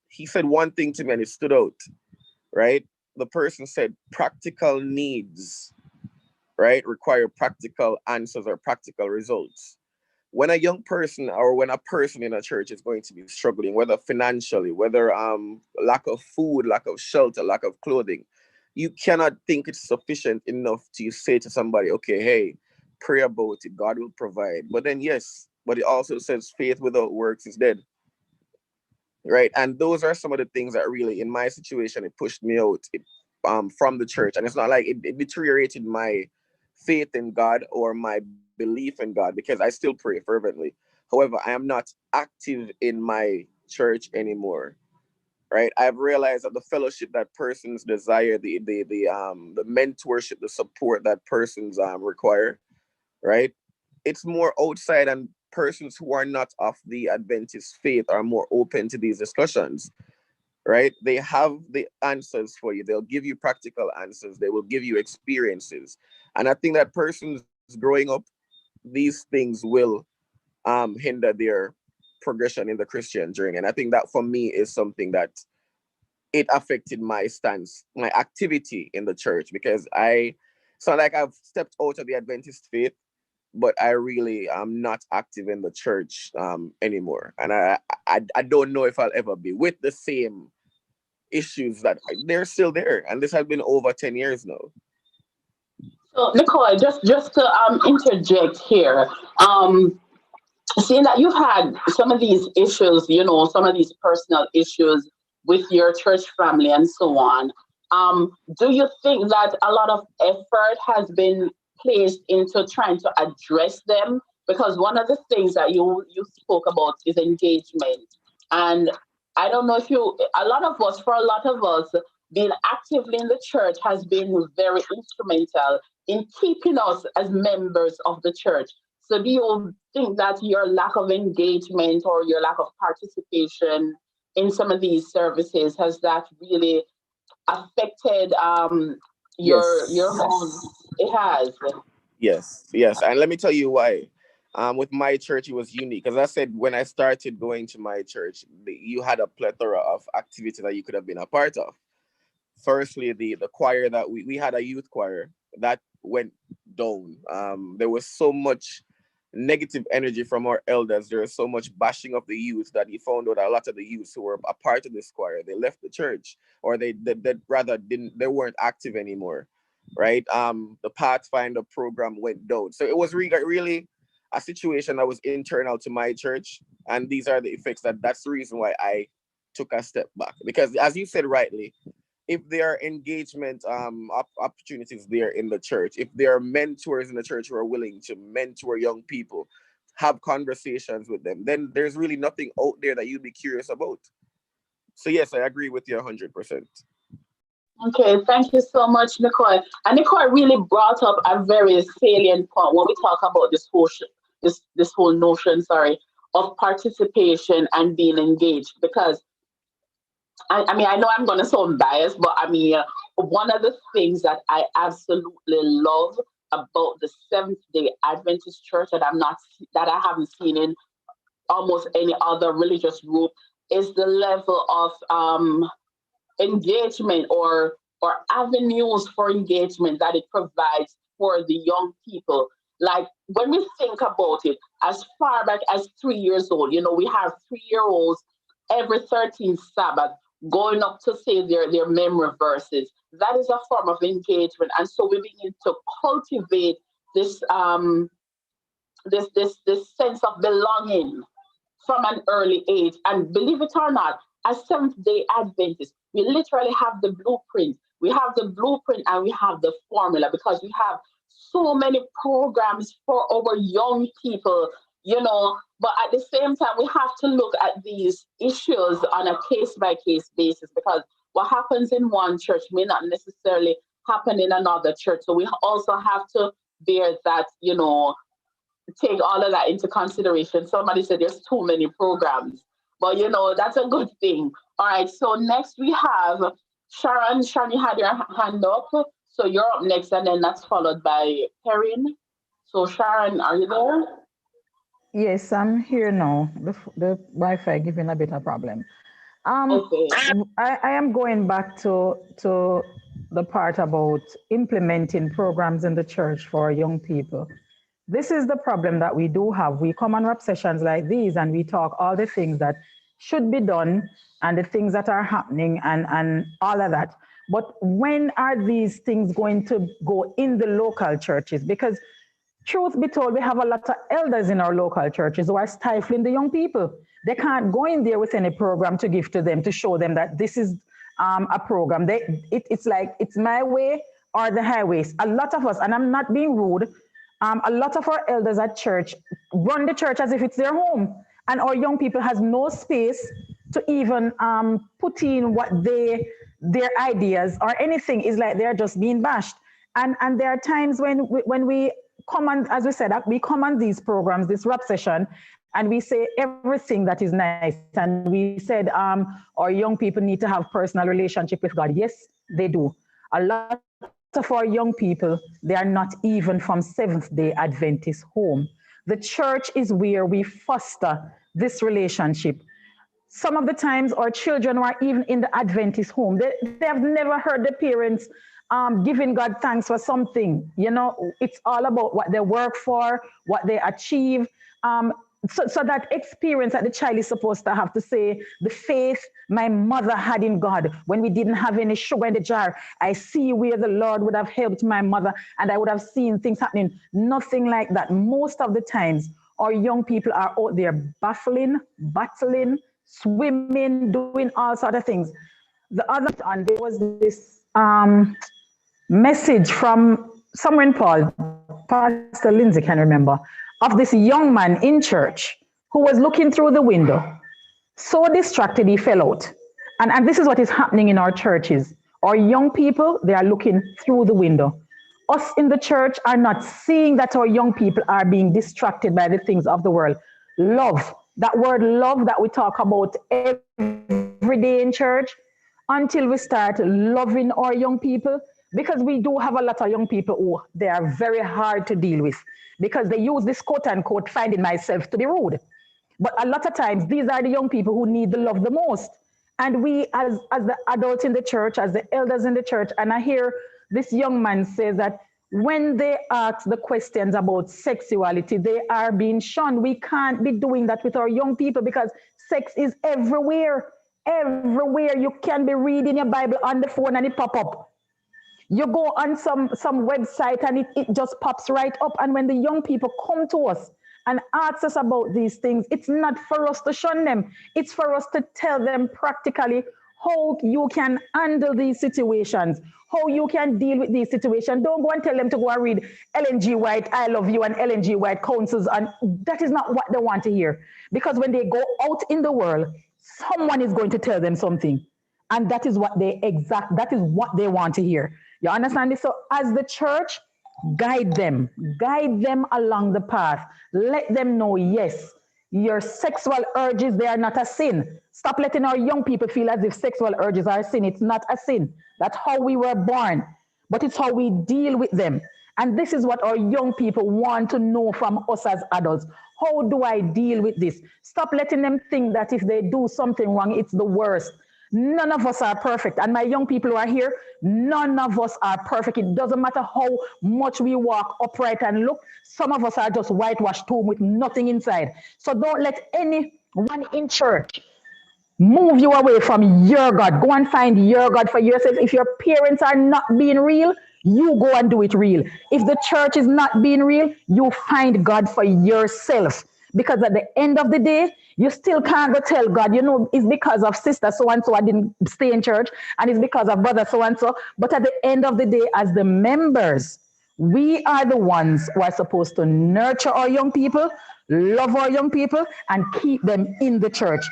he said one thing to me and it stood out, right? The person said practical needs, right, require practical answers or practical results. When a young person or when a person in a church is going to be struggling, whether financially, whether lack of food, lack of shelter, lack of clothing, you cannot think it's sufficient enough to say to somebody, okay, hey, pray about it, God will provide. But then yes, but it also says faith without works is dead. Right. And those are some of the things that really, in my situation, it pushed me out from the church. And it's not like it deteriorated my faith in God or my belief in God, because I still pray fervently. However, I am not active in my church anymore. Right. I've realized that the fellowship that persons desire, the mentorship, the support that persons require, right? It's more outside, and persons who are not of the Adventist faith are more open to these discussions, right? They have the answers for you. They'll give you practical answers. They will give you experiences. And I think that persons growing up, these things will hinder their progression in the Christian journey. And I think that for me is something that it affected my stance, my activity in the church, because it's not like I've stepped out of the Adventist faith, but I really am not active in the church anymore. And I don't know if I'll ever be, with the same issues that they're still there. And this has been over 10 years now. So, Nicole, just to interject here, seeing that you've had some of these issues, some of these personal issues with your church family and so on, do you think that a lot of effort has been placed into trying to address them? Because one of the things that you spoke about is engagement. And I don't know if for a lot of us, being actively in the church has been very instrumental in keeping us as members of the church. So do you think that your lack of engagement or your lack of participation in some of these services, has that really affected your own? It has. Yes. And let me tell you why. With my church, it was unique. As I said, when I started going to my church, you had a plethora of activities that you could have been a part of. Firstly, the choir that we had, a youth choir that went down. There was so much negative energy from our elders. There was so much bashing of the youth that he found out a lot of the youths who were a part of this choir, they left the church, or they weren't active anymore. Right. The Pathfinder program went down. So it was really a situation that was internal to my church. And these are the effects that's the reason why I took a step back. Because as you said rightly, if there are engagement opportunities there in the church, if there are mentors in the church who are willing to mentor young people, have conversations with them, then there's really nothing out there that you'd be curious about. So yes, I agree with you 100%. Okay, thank you so much, Nicole. And Nicole really brought up a very salient point when we talk about this whole notion, of participation and being engaged. Because I mean, I know I'm going to sound biased, but I mean, one of the things that I absolutely love about the Seventh-day Adventist Church that I haven't seen in almost any other religious group is the level of engagement or avenues for engagement that it provides for the young people. Like when we think about it, as far back as 3 years old, we have 3-year-olds every 13th Sabbath going up to say their memory verses. That is a form of engagement. And so we begin to cultivate this this sense of belonging from an early age. And believe it or not, as Seventh-day Adventists, we literally have the blueprint. We have the blueprint and we have the formula, because we have so many programs for our young people, but at the same time, we have to look at these issues on a case-by-case basis, because what happens in one church may not necessarily happen in another church. So we also have to bear that, take all of that into consideration. Somebody said there's too many programs, but that's a good thing. All right, so next we have Sharon, you had your hand up. So you're up next, and then that's followed by Perrin. So Sharon, are you there? Yes, I'm here now. The Wi-Fi giving a bit of problem. Okay. I am going back to the part about implementing programs in the church for young people. This is the problem that we do have. We come on rap sessions like these and we talk all the things that should be done and the things that are happening and all of that. But when are these things going to go in the local churches? Because truth be told, we have a lot of elders in our local churches who are stifling the young people. They can't go in there with any program to give to them, to show them that this is a program. It's like, it's my way or the highways. A lot of us, and I'm not being rude, a lot of our elders at church run the church as if it's their home. And our young people has no space to even put in what their ideas or anything. Is like they're just being bashed. And there are times when we come on, as we said, we come on these programs, this rap session, and we say everything that is nice. And we said our young people need to have personal relationship with God. Yes, they do. A lot of our young people, they are not even from Seventh-day Adventist home. The church is where we foster this relationship. Some of the times our children are even in the Adventist home. They have never heard the parents giving God thanks for something. You know, it's all about what they work for, what they achieve. So that experience that the child is supposed to have, to say, the faith my mother had in God when we didn't have any sugar in the jar. I see where the Lord would have helped my mother and I would have seen things happening. Nothing like that. Most of the times, our young people are out there battling, swimming, doing all sorts of things. The other time, there was this message from somewhere in Paul, Pastor Lindsay can remember, of this young man in church who was looking through the window. So distracted, he fell out. And this is what is happening in our churches. Our young people, they are looking through the window. Us in the church are not seeing that our young people are being distracted by the things of the world. Love, that word love that we talk about every day in church, until we start loving our young people, because we do have a lot of young people who they are very hard to deal with because they use this quote unquote finding myself to be rude. But a lot of times, these are the young people who need the love the most. And we, as the adults in the church, as the elders in the church, and I hear this young man says that when they ask the questions about sexuality, they are being shunned. We can't be doing that with our young people because sex is everywhere. Everywhere. You can be reading your Bible on the phone and it pop up. You go on some website and it just pops right up. And when the young people come to us and ask us about these things, it's not for us to shun them. It's for us to tell them practically how you can handle these situations, how you can deal with these situations. Don't go and tell them to go and read Ellen G. White, I Love You, and Ellen G. White counsels. And that is not what they want to hear. Because when they go out in the world, someone is going to tell them something. And that is what they want to hear. You understand this? So as the church, guide them along the path. Let them know, yes, your sexual urges, they are not a sin. Stop letting our young people feel as if sexual urges are a sin. It's not a sin. That's how we were born, but it's how we deal with them. And this is what our young people want to know from us as adults. How do I deal with this? Stop letting them think that if they do something wrong, it's the worst. None of us are perfect. And my young people who are here, none of us are perfect. It doesn't matter how much we walk upright and look. Some of us are just whitewashed tomb with nothing inside. So don't let anyone in church move you away from your God. Go and find your God for yourself. If your parents are not being real, you go and do it real. If the church is not being real, you find God for yourself. Because at the end of the day, you still can't go tell God, you know, it's because of sister so-and-so I didn't stay in church, and it's because of brother so-and-so. But at the end of the day, as the members, we are the ones who are supposed to nurture our young people, love our young people, and keep them in the church.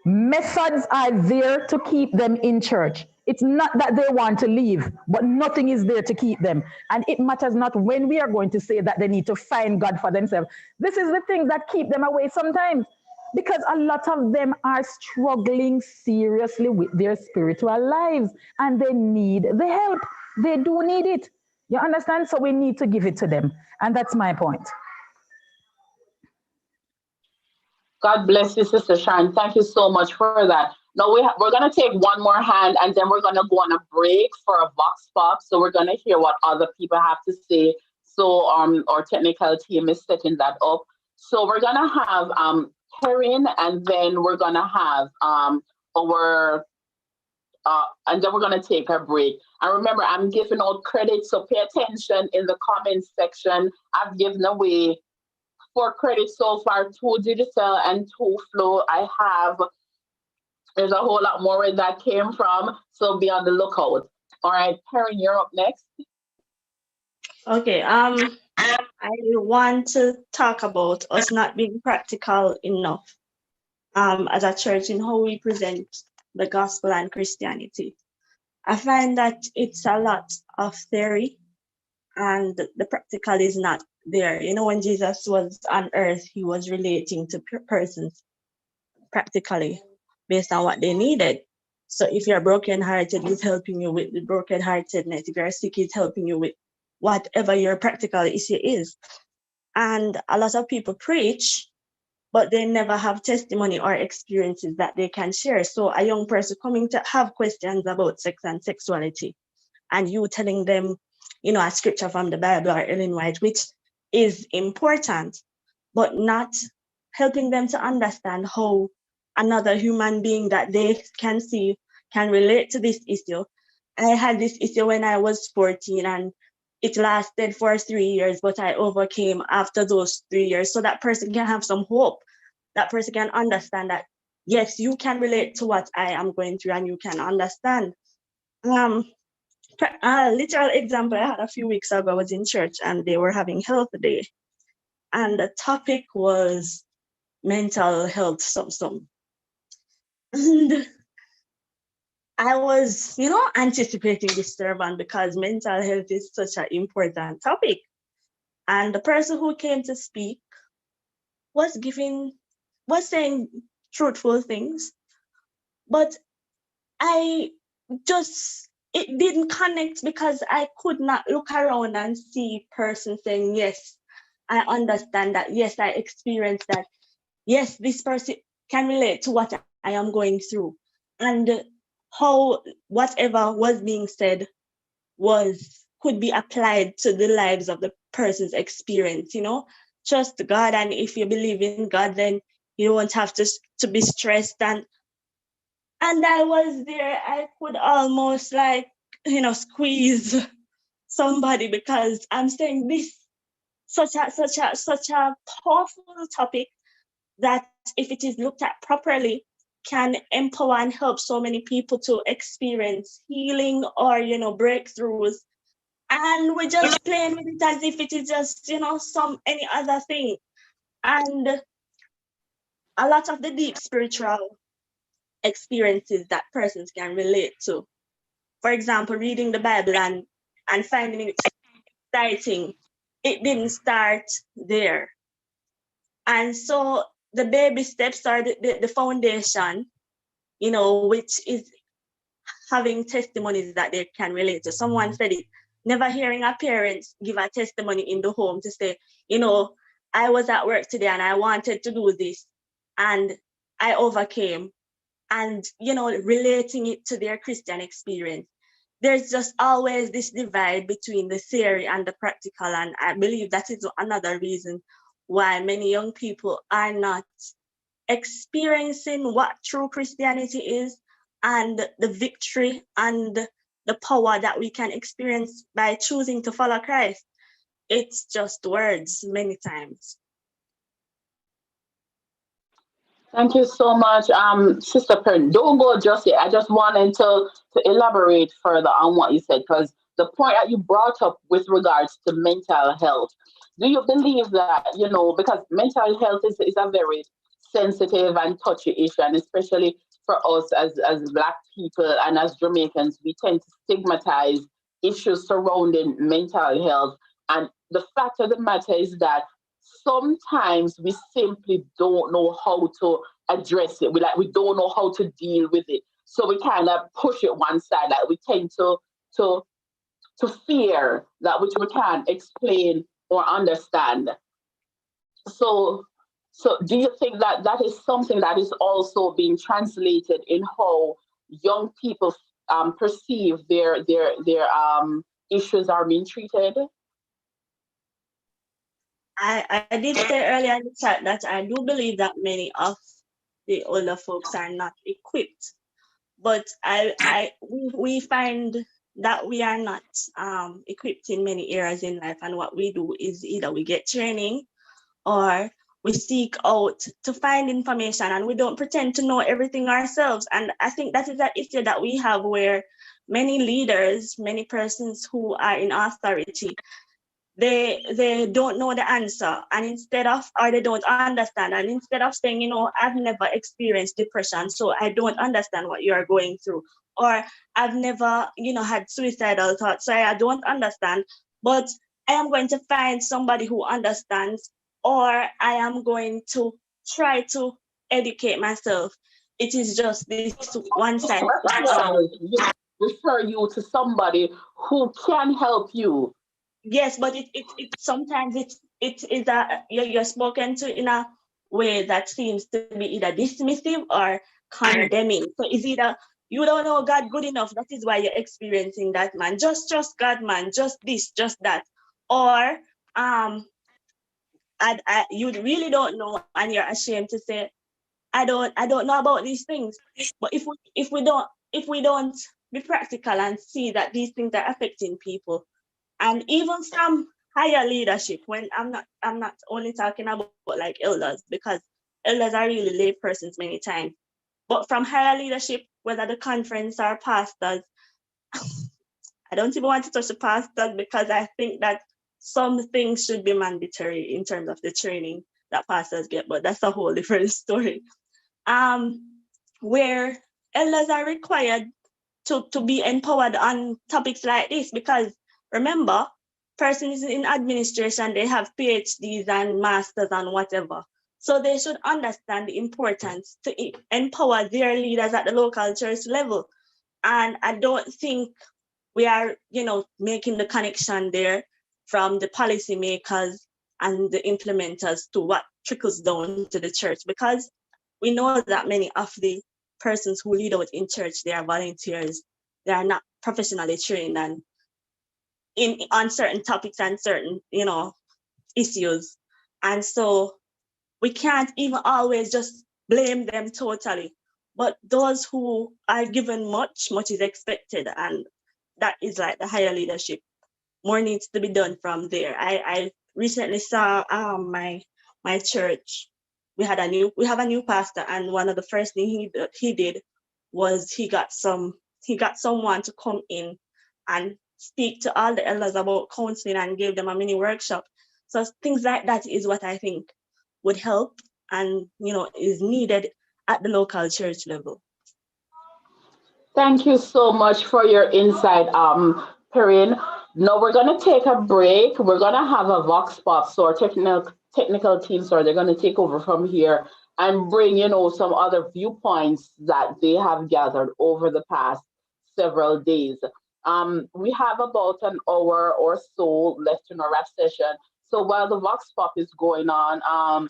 Methods are there to keep them in church. It's not that they want to leave, but nothing is there to keep them. And it matters not when we are going to say that they need to find God for themselves. This is the thing that keep them away sometimes. because a lot of them are struggling seriously with their spiritual lives and they need the help. They do need it. You understand? So we need to give it to them. And that's my point. God bless you, Sister Sharon. Thank you so much for that. Now we're going to take one more hand and then we're going to go on a break for a vox pop. So we're going to hear what other people have to say. So our technical team is setting that up. So we're going to have Perrin, and then we're going to have and then we're going to take a break. And remember, I'm giving out credit, so pay attention in the comments section. I've given away 4 credits so far, 2 digital and 2 flow. There's a whole lot more where that came from, so be on the lookout. All right, Perrin, you're up next. Okay, I want to talk about us not being practical enough as a church in how we present the gospel and Christianity. I find that it's a lot of theory and the practical is not there. You know, when Jesus was on earth, he was relating to persons practically based on what they needed. So if you're brokenhearted, he's helping you with the brokenheartedness. If you're sick, he's helping you with whatever your practical issue is. And a lot of people preach, but they never have testimony or experiences that they can share. So a young person coming to have questions about sex and sexuality, and you telling them, you know, a scripture from the Bible or Ellen White, which is important, but not helping them to understand how another human being that they can see can relate to this issue. I had this issue when I was 14 and it lasted for 3 years, but I overcame after those 3 years. So that person can have some hope. That person can understand that, yes, you can relate to what I am going through and you can understand. A literal example I had a few weeks ago, I was in church and they were having health day. And the topic was mental health, And I was, you know, anticipating this sermon because mental health is such an important topic. And the person who came to speak was saying truthful things, but it didn't connect because I could not look around and see person saying, yes, I understand that. Yes, I experienced that. Yes, this person can relate to what I am going through. And how whatever was being said could be applied to the lives of the person's experience, you know. Trust God, and if you believe in God, then you won't have to be stressed. And I was there, I could almost squeeze somebody because I'm saying this such a powerful topic that if it is looked at properly can empower and help so many people to experience healing or, you know, breakthroughs. And we're just playing with it as if it is just, you know, any other thing. And a lot of the deep spiritual experiences that persons can relate to. For example, reading the Bible and finding it exciting, it didn't start there. And so the baby steps are the foundation, you know, which is having testimonies that they can relate to. Someone said it, never hearing a parent give a testimony in the home to say, you know, I was at work today and I wanted to do this and I overcame, and, you know, relating it to their Christian experience. There's just always this divide between the theory and the practical. And I believe that is another reason why many young people are not experiencing what true Christianity is and the victory and the power that we can experience by choosing to follow Christ. It's just words many times. Thank you so much, Sister Perrin. Don't go just yet. I just wanted to elaborate further on what you said, because the point that you brought up with regards to mental health, do you believe that, you know, because mental health is a very sensitive and touchy issue, and especially for us as Black people and as Jamaicans, we tend to stigmatize issues surrounding mental health. And the fact of the matter is that sometimes we simply don't know how to address it. We don't know how to deal with it. So we kind of push it one side. Like we tend to fear that which we can't explain or understand. So do you think that that is something that is also being translated in how young people perceive their issues are being treated? I did say earlier in the chat that I do believe that many of the older folks are not equipped, but we find that we are not equipped in many areas in life, and what we do is either we get training or we seek out to find information, and we don't pretend to know everything ourselves. And I think that is an issue that we have, where many leaders, many persons who are in authority, they don't know the answer, and instead of, or they don't understand, and instead of saying, you know, I've never experienced depression, so I don't understand what you are going through, or I've never, you know, had suicidal thoughts, so I don't understand, but I am going to find somebody who understands, or I am going to try to educate myself. It is just this one side. Refer you to somebody who can help you. Yes, but it sometimes it is a you're spoken to in a way that seems to be either dismissive or condemning. So it's either you don't know God good enough, that is why you're experiencing that, man. Just trust God, man. Just this, just that. Or you really don't know, and you're ashamed to say, I don't know about these things. But if we don't be practical and see that these things are affecting people, and even from higher leadership, when I'm not only talking about like elders, because elders are really lay persons many times, but from higher leadership, whether the conference or pastors, I don't even want to touch the pastors, because I think that some things should be mandatory in terms of the training that pastors get, but that's a whole different story. Where elders are required to be empowered on topics like this, because remember, persons in administration, they have PhDs and masters and whatever. So they should understand the importance to empower their leaders at the local church level. And I don't think we are, you know, making the connection there from the policymakers and the implementers to what trickles down to the church, because we know that many of the persons who lead out in church, they are volunteers. They are not professionally trained and on certain topics and certain, you know, issues. And so we can't even always just blame them totally. But those who are given much is expected, and that is like the higher leadership. More needs to be done from there. I recently saw my church. We have a new pastor, and one of the first things he did was he got someone to come in and speak to all the elders about counseling and gave them a mini workshop. So things like that is what I think would help, and you know, is needed at the local church level. Thank you so much for your insight, Perrin. Now we're gonna take a break. We're gonna have a vox pop, so our technical team, so they're gonna take over from here and bring, you know, some other viewpoints that they have gathered over the past several days. We have about an hour or so left in our rap session. So while the vox pop is going on,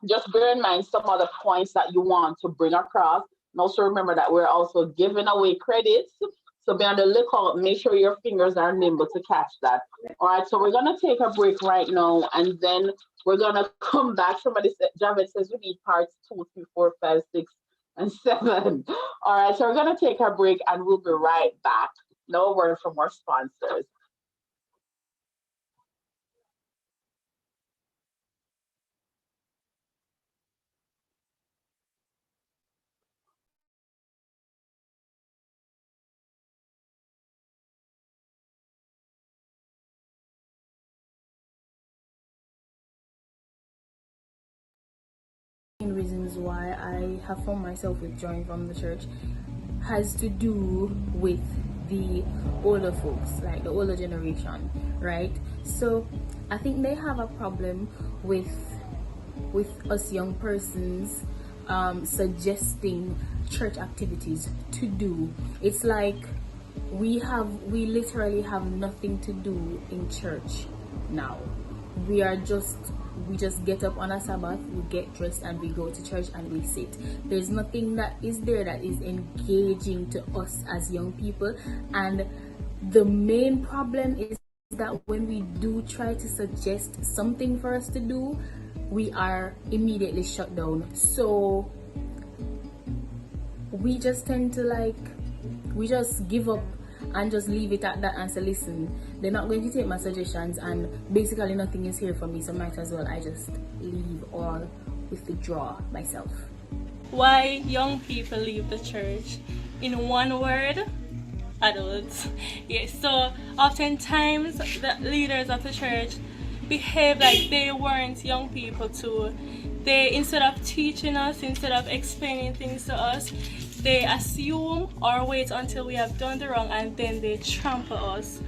just bear in mind some other points that you want to bring across. And also remember that we're also giving away credits. So be on the lookout, make sure your fingers are nimble to catch that. All right, so we're gonna take a break right now, and then we're gonna come back. Somebody said, Javed says we need parts 2, 3, 4, 5, 6, and 7. All right, so we're gonna take a break and we'll be right back. No word from our sponsors. Reasons why I have found myself withdrawing from the church has to do with the older folks, like the older generation, right? So I think they have a problem with us young persons suggesting church activities to do. It's like we literally have nothing to do in church now. We just get up on a Sabbath, we get dressed and we go to church and we sit. There's nothing that is there that is engaging to us as young people, and the main problem is that when we do try to suggest something for us to do, we are immediately shut down. So we just tend to we just give up and just leave it at that and say, listen, they're not going to take my suggestions and basically nothing is here for me, so might as well I just leave or withdraw myself. Why young people leave the church? In one word, adults. Yes, so oftentimes the leaders of the church behave like they weren't young people too. They, instead of teaching us, instead of explaining things to us, they assume or wait until we have done the wrong and then they trample us.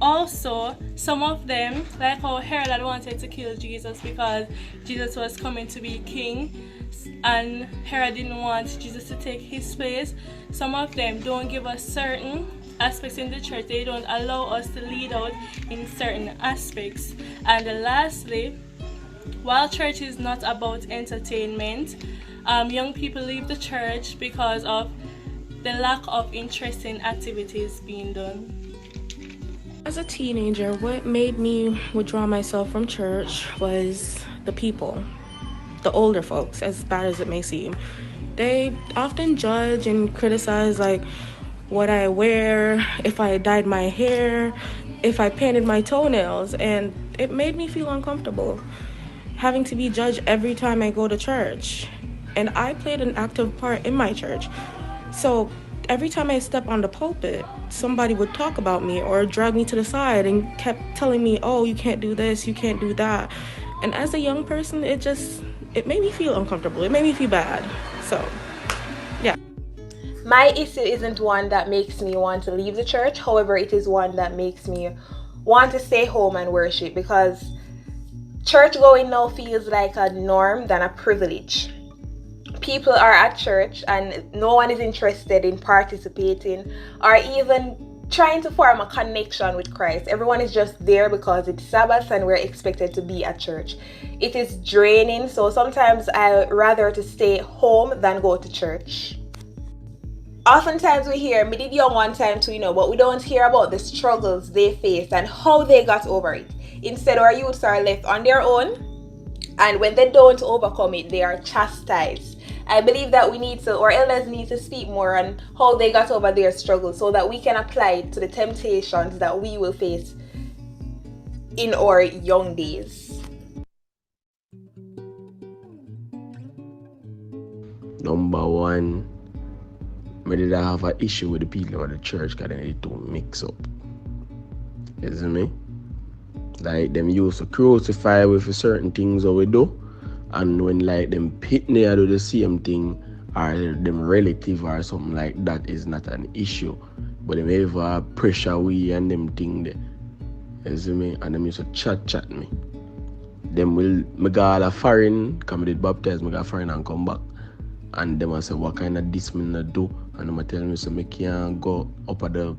Also, some of them, like how Herod wanted to kill Jesus because Jesus was coming to be king and Herod didn't want Jesus to take his place. Some of them don't give us certain aspects in the church. They don't allow us to lead out in certain aspects. And lastly, while church is not about entertainment, young people leave the church because of the lack of interest in activities being done. As a teenager, what made me withdraw myself from church was the people, the older folks, as bad as it may seem. They often judge and criticize what I wear, if I dyed my hair, if I painted my toenails, and it made me feel uncomfortable having to be judged every time I go to church. And I played an active part in my church. So every time I step on the pulpit, somebody would talk about me or drag me to the side and kept telling me, oh, you can't do this, you can't do that. And as a young person, it made me feel uncomfortable. It made me feel bad. So, yeah. My issue isn't one that makes me want to leave the church. However, it is one that makes me want to stay home and worship, because church going now feels like a norm than a privilege. People are at church and no one is interested in participating or even trying to form a connection with Christ. Everyone is just there because it's Sabbath and we're expected to be at church. It is draining, so sometimes I rather to stay home than go to church. Oftentimes we hear, me did young one time too, but we don't hear about the struggles they faced and how they got over it. Instead, our youths are left on their own, and when they don't overcome it, they are chastised. I believe that our elders need to speak more on how they got over their struggles so that we can apply it to the temptations that we will face in our young days. Number one, I did have an issue with the people of the church because they need to mix up. You see me? Like, them used to crucify with certain things that we do, and when them pit near do the same thing, or them relative or something like that, is not an issue. But them ever pressure we and them thing there. You see me? And them used to chat me. Them me go a foreign, come I did baptize, me go foreign and come back. And them will say, what kind of this me not do? And them will tell me, so me can't go up at the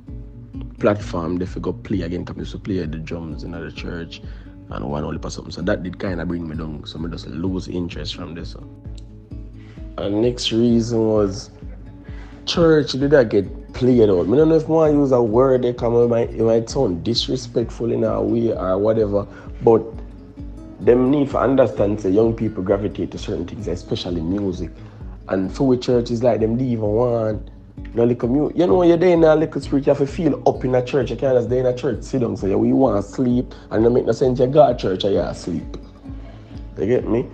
platform, they go play again, because I used to play the drums in the church and one only for something. So that did kind of bring me down. So I just lose interest from this. And next reason was church did I get played out. I don't know if I want to use a word that it might sound disrespectful in a way or whatever, but them need to understand that young people gravitate to certain things, especially music. And for we church is like them leave and want you're there in a little spirit, you have to feel up in a church. You can't just stay in a church, sit down, say, we want to sleep, and it make no sense you go to church and you asleep. You get me?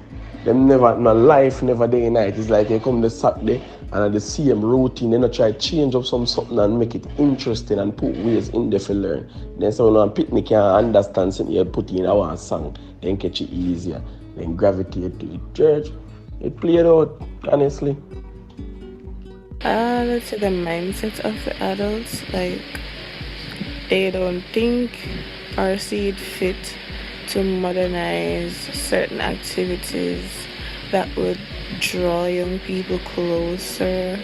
Them life never day and night. It's like you come the Saturday and at the same routine, they not try to change up something and make it interesting and put ways in there for learn. Then someone on picnic can understand something you put in our song, then catch it easier, then gravitate to it. Church, it played out, honestly. Let's say the mindset of the adults, like they don't think or see it fit to modernize certain activities that would draw young people closer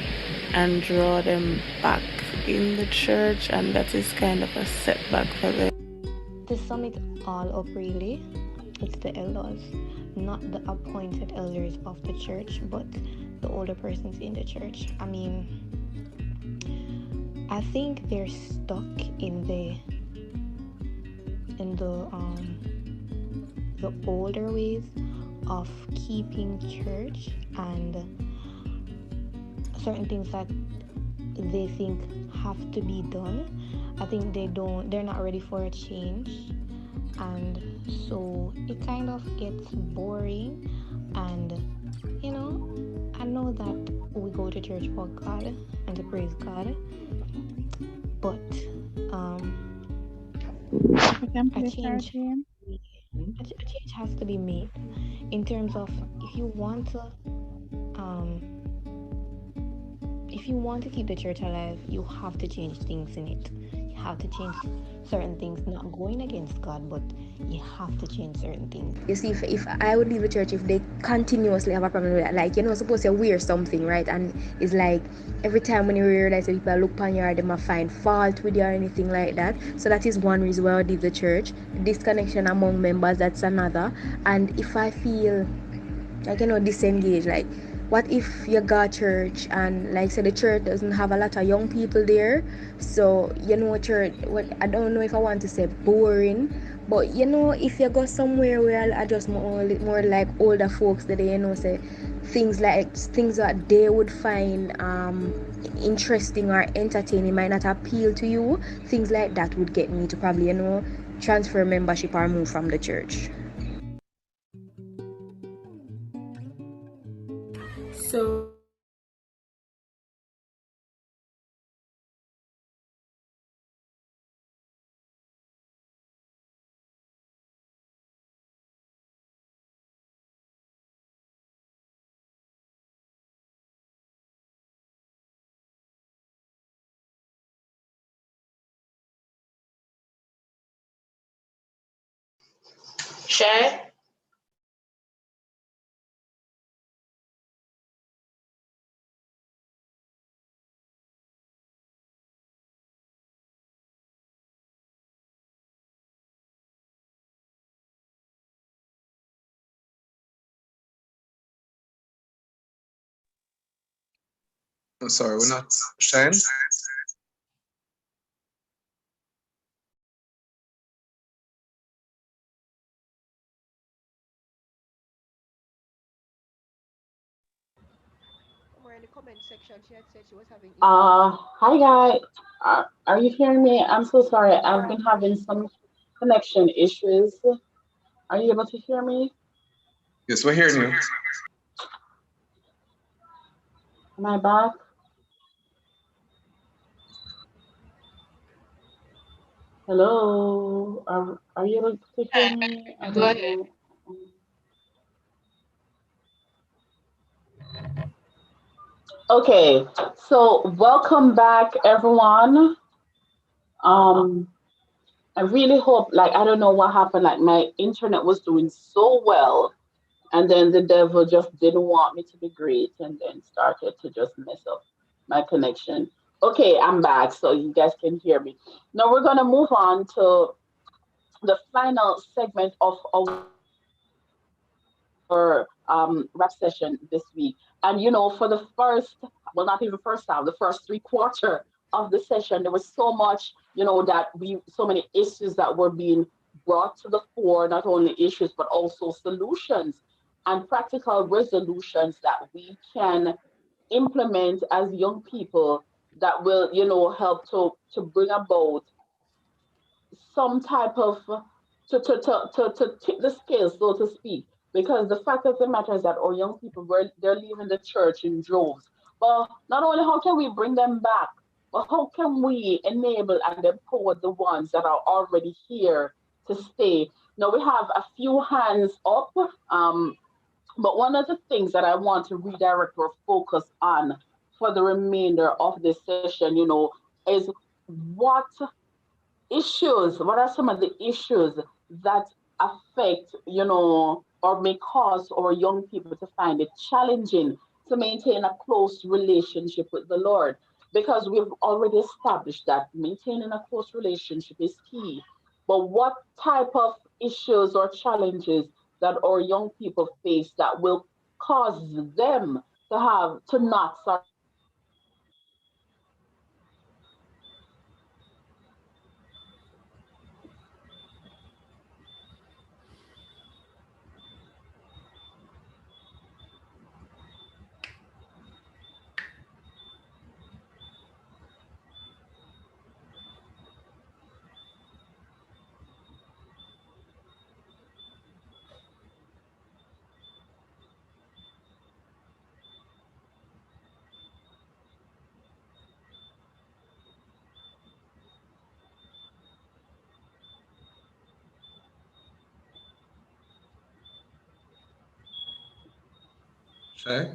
and draw them back in the church, and that is kind of a setback for them. To sum it all up, really, it's the elders, not the appointed elders of the church, but the older persons in the church. I mean, I think they're stuck in the older ways of keeping church, and certain things that they think have to be done. I think they're not ready for a change, and so it kind of gets boring. And I know that we go to church for God and to praise God, but a change has to be made in terms of if you want to keep the church alive, you have to change things in it. You have to change certain things, not going against God, but you have to change certain things. You see, if I would leave the church if they continuously have a problem with that, like, supposed to wear something, right? And it's like every time when you realize that people look upon you or they might find fault with you or anything like that. So that is one reason why I would leave the church. Disconnection among members, that's another. And if I feel like, disengaged, like, what if you got church and, like, say the church doesn't have a lot of young people there, so church, I don't know if I want to say boring, but if you go somewhere where I just more like older folks that they say things that they would find interesting or entertaining might not appeal to you, things like that would get me to probably transfer membership or move from the church. So Shay? I'm sorry, we're not. Shyan? In the comment section, she had said she was having. Hi guys. Are you hearing me? I'm so sorry. I've been having some connection issues. Are you able to hear me? Yes, we're hearing you. Am I back? Hello. Are you able to hear me? I Go don't ahead. know. Okay, so welcome back, everyone. I really hope, like, I don't know what happened, like, my internet was doing so well, and then the devil just didn't want me to be great, and then started to just mess up my connection. Okay, I'm back, so you guys can hear me. Now we're gonna move on to the final segment of our rap session this week. And for the first, well, not even first half, the first 3/4 of the session, there was so much, so many issues that were being brought to the fore, not only issues, but also solutions and practical resolutions that we can implement as young people that will, help to bring about some type of to tip the scales, so to speak. Because the fact of the matter is that our young people they're leaving the church in droves. But not only how can we bring them back, but how can we enable and empower the ones that are already here to stay? Now we have a few hands up. But one of the things that I want to redirect our focus on for the remainder of this session, is what are some of the issues that affect, or may cause our young people to find it challenging to maintain a close relationship with the Lord? Because we've already established that maintaining a close relationship is key. But what type of issues or challenges that our young people face that will cause them to not start Shay?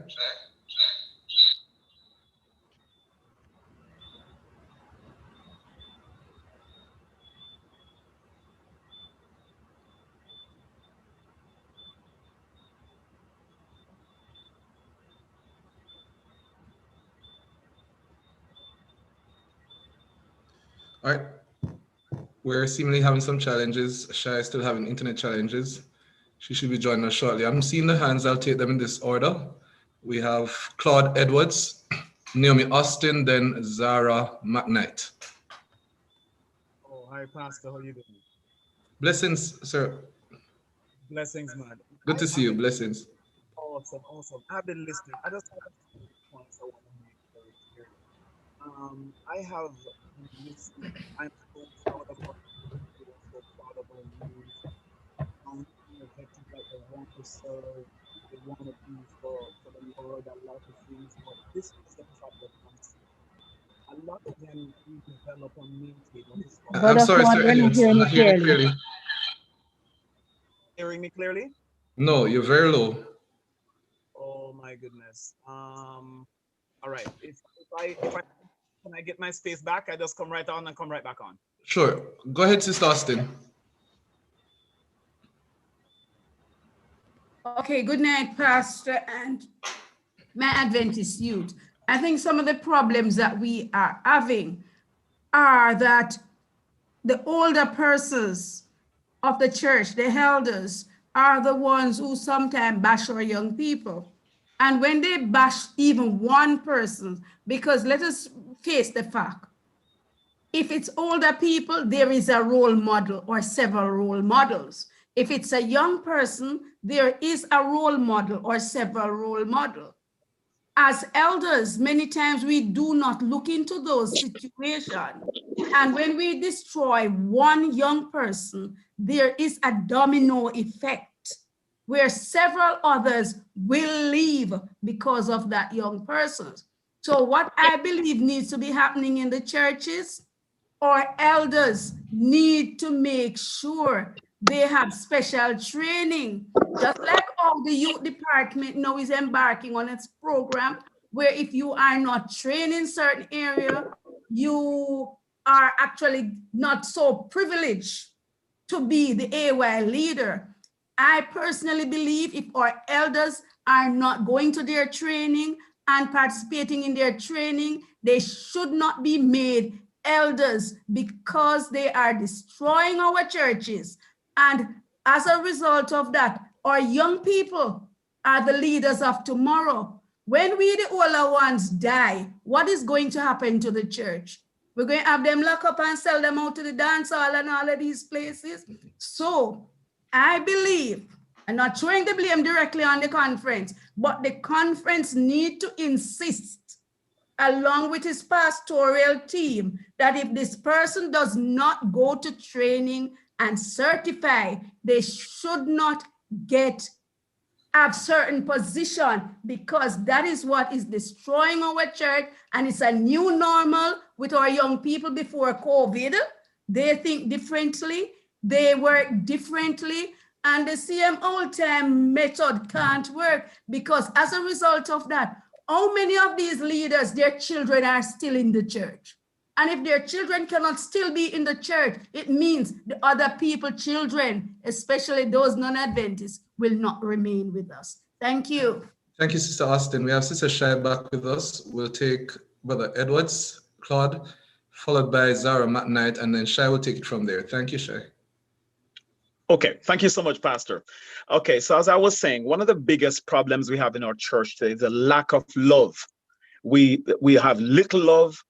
All right. We're seemingly having some challenges. Shay is still having internet challenges. She should be joining us shortly. I'm seeing the hands. I'll take them in this order. We have Claude Edwards, Naomi Austin, then Zara McKnight. Oh, hi, Pastor. How you doing? Blessings, sir. Blessings, man. Good to see you. Blessings. Awesome, awesome. I've been listening. I just have a few points I want to make very clear. I have been listening. I'm so proud of what you do. I'm so proud of our youth. They think that they want to serve, they want to be for the Lord, a lot of things, but this is the problem I'm seeing. A lot of them we develop and maintain what is called. I'm sorry, sir. I'm not hearing you clearly. Hearing me clearly? No, you're very low. Oh my goodness. All right. If I can I get my space back? I just come right on and come right back on. Sure. Go ahead, Sister Austin. Okay, good night, Pastor and my Adventist youth. I think some of the problems that we are having are that the older persons of the church, the elders, are the ones who sometimes bash our young people. And when they bash even one person, because let us face the fact, if it's older people, there is a role model or several role models. If it's a young person, there is a role model or several role models. As elders, many times we do not look into those situations. And when we destroy one young person, there is a domino effect where several others will leave because of that young person. So what I believe needs to be happening in the churches, our elders need to make sure they have special training, just like how the youth department now is embarking on its program, where if you are not trained in certain area, you are actually not so privileged to be the AY leader. I personally believe if our elders are not going to their training and participating in their training, they should not be made elders because they are destroying our churches. And as a result of that, our young people are the leaders of tomorrow. When we, the older ones, die, what is going to happen to the church? We're going to have them lock up and sell them out to the dance hall and all of these places. So I believe, I'm not throwing the blame directly on the conference, but the conference need to insist, along with his pastoral team, that if this person does not go to training and certify, they should not have certain position, because that is what is destroying our church. And it's a new normal with our young people. Before COVID, they think differently, they work differently, and the same old time method can't work, because as a result of that, how many of these leaders, their children are still in the church? And if their children cannot still be in the church, it means the other people's children, especially those non-Adventists, will not remain with us. Thank you. Thank you, Sister Austin. We have Sister Shyan back with us. We'll take Brother Edwards, Claude, followed by Zara McKnight, and then Shai will take it from there. Thank you, Shai. Okay, thank you so much, Pastor. Okay, so as I was saying, one of the biggest problems we have in our church today is the lack of love. We have little love,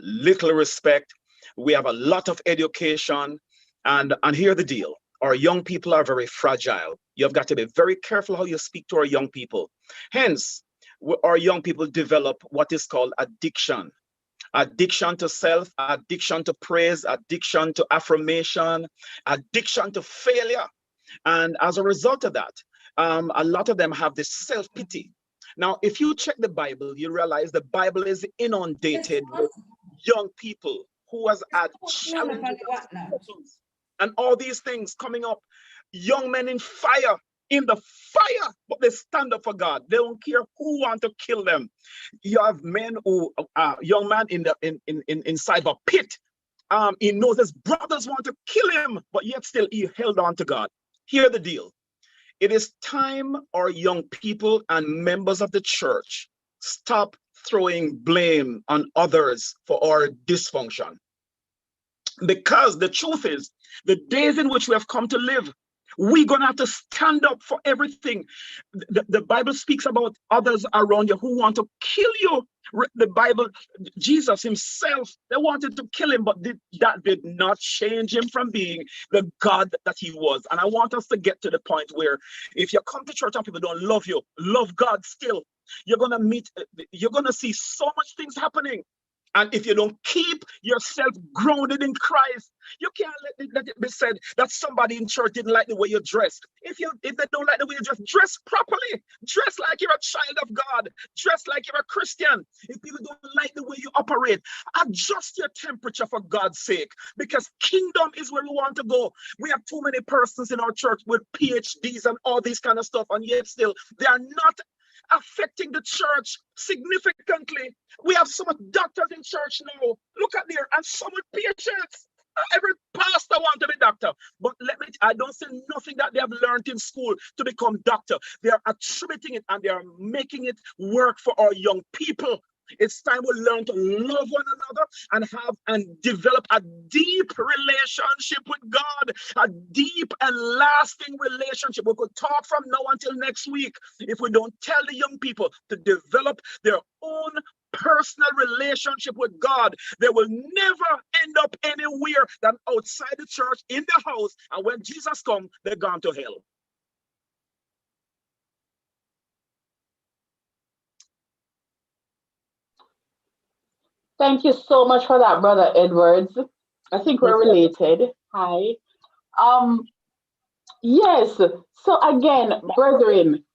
little respect. We have a lot of education, and here's the deal. Our young people are very fragile. You've got to be very careful how you speak to our young people. Hence, our young people develop what is called addiction. Addiction to self, addiction to praise, addiction to affirmation, addiction to failure. And as a result of that, a lot of them have this self-pity. Now, if you check the Bible, you realize the Bible is inundated with young people who has had challenges and all these things coming up. Young men in fire, in the fire, but they stand up for God. They don't care who want to kill them. You have men who, young man inside a pit. He knows his brothers want to kill him, but yet still he held on to God. Hear the deal. It is time our young people and members of the church stop throwing blame on others for our dysfunction. Because the truth is, the days in which we have come to live, we're going to have to stand up for everything. The Bible speaks about others around you who want to kill you. The Bible, Jesus himself, they wanted to kill him, but that did not change him from being the God that he was. And I want us to get to the point where if you come to church and people don't love you, love God still. You're going to see so much things happening. And if you don't keep yourself grounded in Christ, you can't let it be said that somebody in church didn't like the way you dress. If they don't like the way you dress properly. Dress like you're a child of God. Dress like you're a Christian. If people don't like the way you operate, adjust your temperature for God's sake. Because kingdom is where we want to go. We have too many persons in our church with PhDs and all this kind of stuff, and yet still they are not affecting the church significantly. We have so much doctors in church now. Look at there, and so much patients. Every pastor wants to be doctor, but I don't see nothing that they have learned in school to become doctor. They are attributing it and they are making it work for our young people. It's time we learn to love one another and develop a deep relationship with God, a deep and lasting relationship. We could talk from now until next week. If we don't tell the young people to develop their own personal relationship with God, they will never end up anywhere than outside the church, in the house, and when Jesus comes, they're gone to hell. Thank you so much for that, Brother Edwards. I think we're related. Hi. Yes. So again, brethren,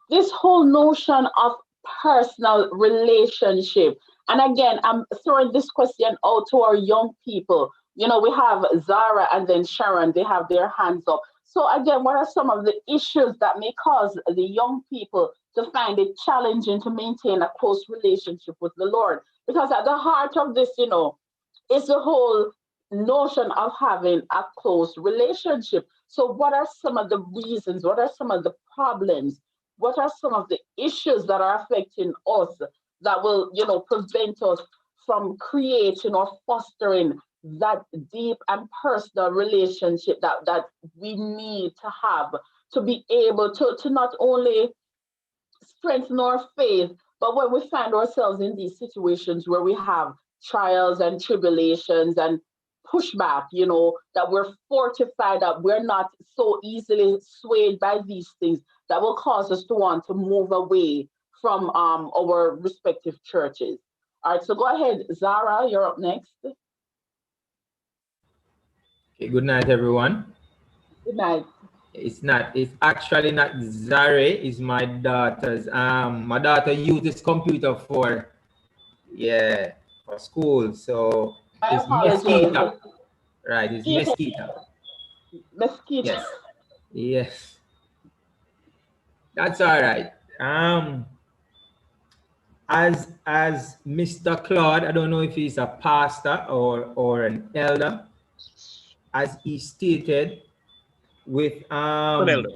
this whole notion of personal relationship. And again, I'm throwing this question out to our young people. You know, we have Zara and then Sharon, they have their hands up. So again, what are some of the issues that may cause the young people to find it challenging to maintain a close relationship with the Lord? Because at the heart of this, you know, is the whole notion of having a close relationship. So what are some of the reasons? What are some of the problems? What are some of the issues that are affecting us that will, you know, prevent us from creating or fostering that deep and personal relationship that we need to have to be able to not only strengthen our faith, but when we find ourselves in these situations where we have trials and tribulations and pushback, you know, that we're fortified, that we're not so easily swayed by these things that will cause us to want to move away from our respective churches. All right, so go ahead, Zara, you're up next. Okay, good night, everyone. Good night. It's actually not Zara, it's my daughter's. My daughter uses computer for school, so it's Mosquito. Right, it's Mosquito. Mosquito. Yes. That's all right. as Mr. Claude, I don't know if he's a pastor or an elder, as he stated, with An elder.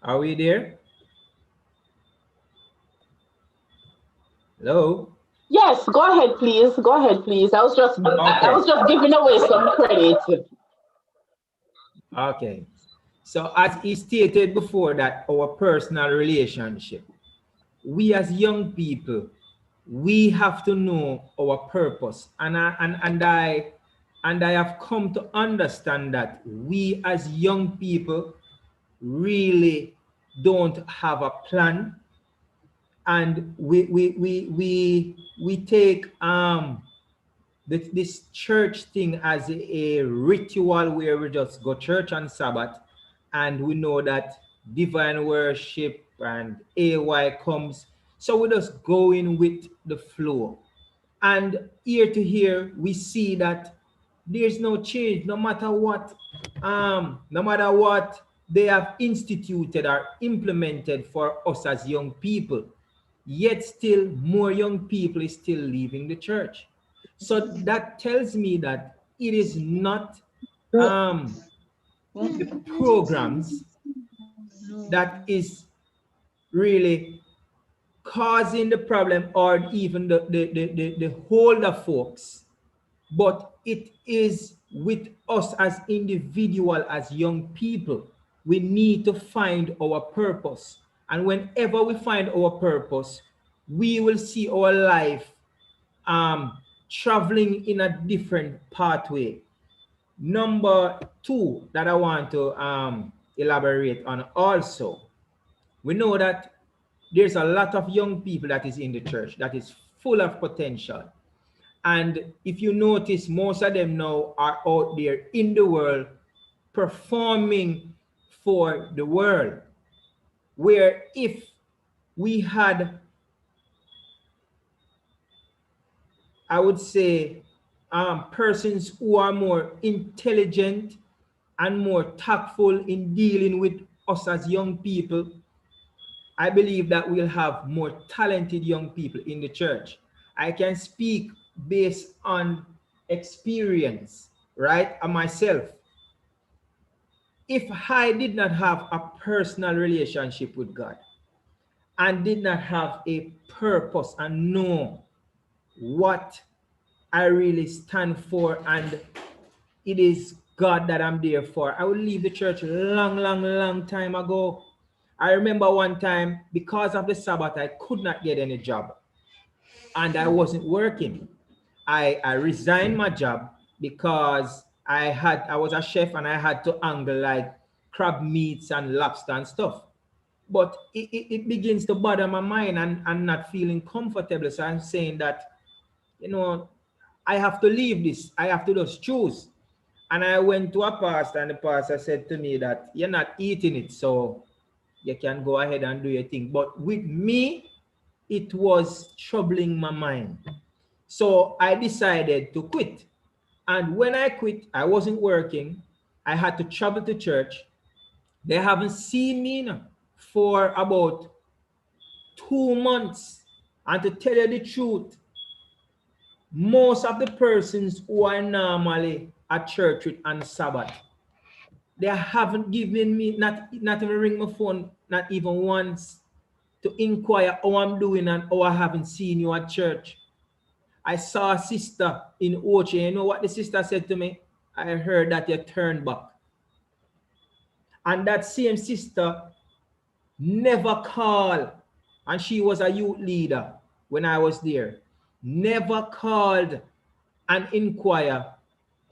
Are we there? Hello? Yes, go ahead, please. Go ahead, please. I was just giving away some credit. Okay. So as he stated before, that our personal relationship, we as young people, we have to know our purpose. And I have come to understand that we as young people really don't have a plan, and we take this church thing as a ritual where we just go church on Sabbath, and we know that divine worship and AY comes, so we just go in with the flow. And year to year, we see that there's no change, no matter what they have instituted or implemented for us as young people. Yet still, more young people is still leaving the church. So that tells me that it is not the programs that is really causing the problem, or even the older folks, but it is with us as individual, as young people. We need to find our purpose, and whenever we find our purpose, we will see our life traveling in a different pathway. Number two that I want to elaborate on also, we know that there's a lot of young people that is in the church that is full of potential. And if you notice, most of them now are out there in the world performing for the world. Where if we had, I would say, persons who are more intelligent and more tactful in dealing with us as young people, I believe that we'll have more talented young people in the church. I can speak based on experience, right? And myself. If I did not have a personal relationship with God and did not have a purpose and know what I really stand for, and it is God that I'm there for, I would leave the church long time ago. I remember one time, because of the Sabbath, I could not get any job and I wasn't working. I resigned my job because I was a chef and I had to angle like crab meats and lobster and stuff. But it begins to bother my mind, and I'm not feeling comfortable. So I'm saying that, you know, I have to leave this. I have to just choose. And I went to a pastor, and the pastor said to me that you're not eating it, so you can go ahead and do your thing. But with me, it was troubling my mind. So I decided to quit. And when I quit, I wasn't working. I had to travel to church. They haven't seen me for about 2 months. And to tell you the truth, most of the persons who are normally at church with on Sabbath, they haven't given me, not even ring my phone, not even once, to inquire how I'm doing and how I haven't seen you at church. I saw a sister in OUTTA. You know what the sister said to me? I heard that you turned back. And that same sister never called, and she was a youth leader when I was there, never called and inquire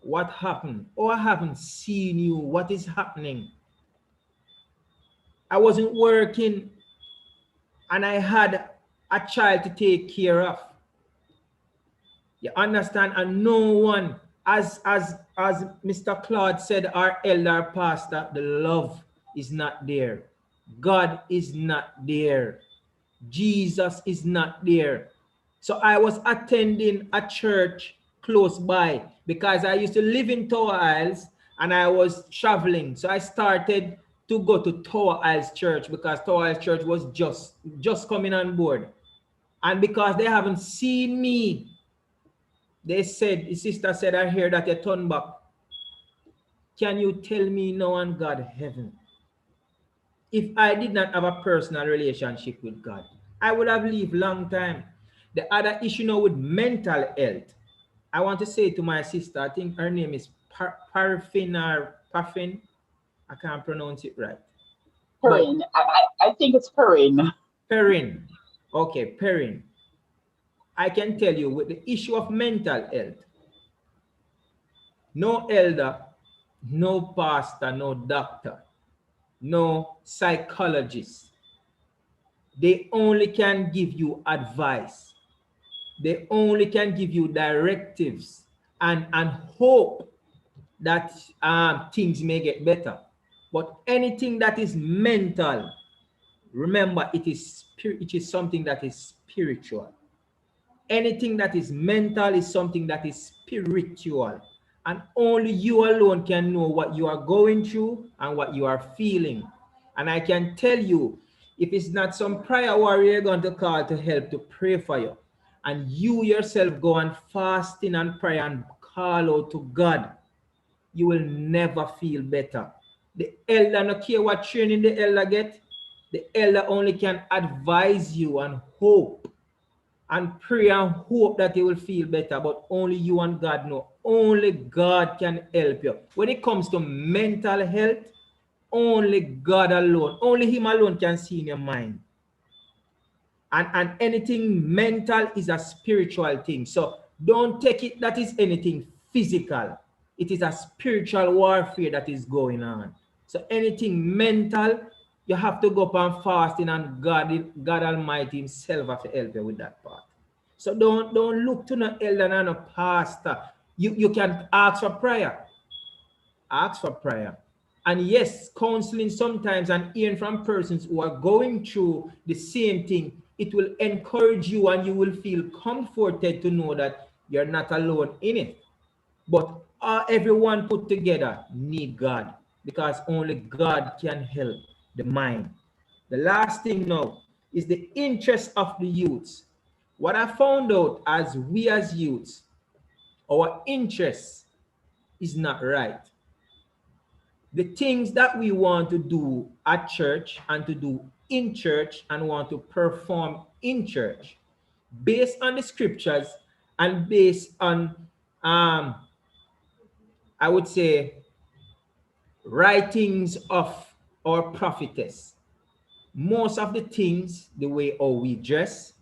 what happened. Oh, I haven't seen you. What is happening? I wasn't working and I had a child to take care of. You understand? And no one, as Mr. Claude said, our elder pastor, the love is not there. God is not there. Jesus is not there. So I was attending a church close by because I used to live in Tower Isles and I was traveling. So I started to go to Tower Isles Church because Tower Isles Church was just coming on board. And because they haven't seen me, they said, the sister said, I hear that you turn back. Can you tell me now on God heaven? If I did not have a personal relationship with God, I would have lived long time. The other issue now with mental health, I want to say to my sister, I think her name is Parfin or Parfin. I can't pronounce it right. Perrin. I think it's Perrin. Perrin. Okay, Perrin. I can tell you with the issue of mental health, no elder, no pastor, no doctor, no psychologist. They only can give you advice. They only can give you directives and hope that things may get better. But anything that is mental, remember, it is something that is spiritual. Anything that is mental is something that is spiritual. And only you alone can know what you are going through and what you are feeling. And I can tell you, if it's not some prayer warrior you're going to call to help to pray for you, and you yourself go and fasting and pray and call out to God, you will never feel better. The elder, no care what training the elder get, the elder only can advise you and hope and pray and hope that you will feel better, but only you and God know. Only God can help you. When it comes to mental health, only God alone, only Him alone can see in your mind. And anything mental is a spiritual thing. So don't take it that is anything physical. It is a spiritual warfare that is going on. So anything mental, you have to go up and fasting, and God Almighty Himself have to help you with that part. So don't look to no elder and no pastor. You can ask for prayer. Ask for prayer. And yes, counseling sometimes and hearing from persons who are going through the same thing, it will encourage you and you will feel comforted to know that you're not alone in it. But everyone put together need God, because only God can help the mind. The last thing now is the interest of the youths. What I found out as we as youths, our interest is not right. The things that we want to do at church and to do in church and want to perform in church, based on the scriptures and based on, I would say, writings of our prophetess. Most of the things, the way how we dress,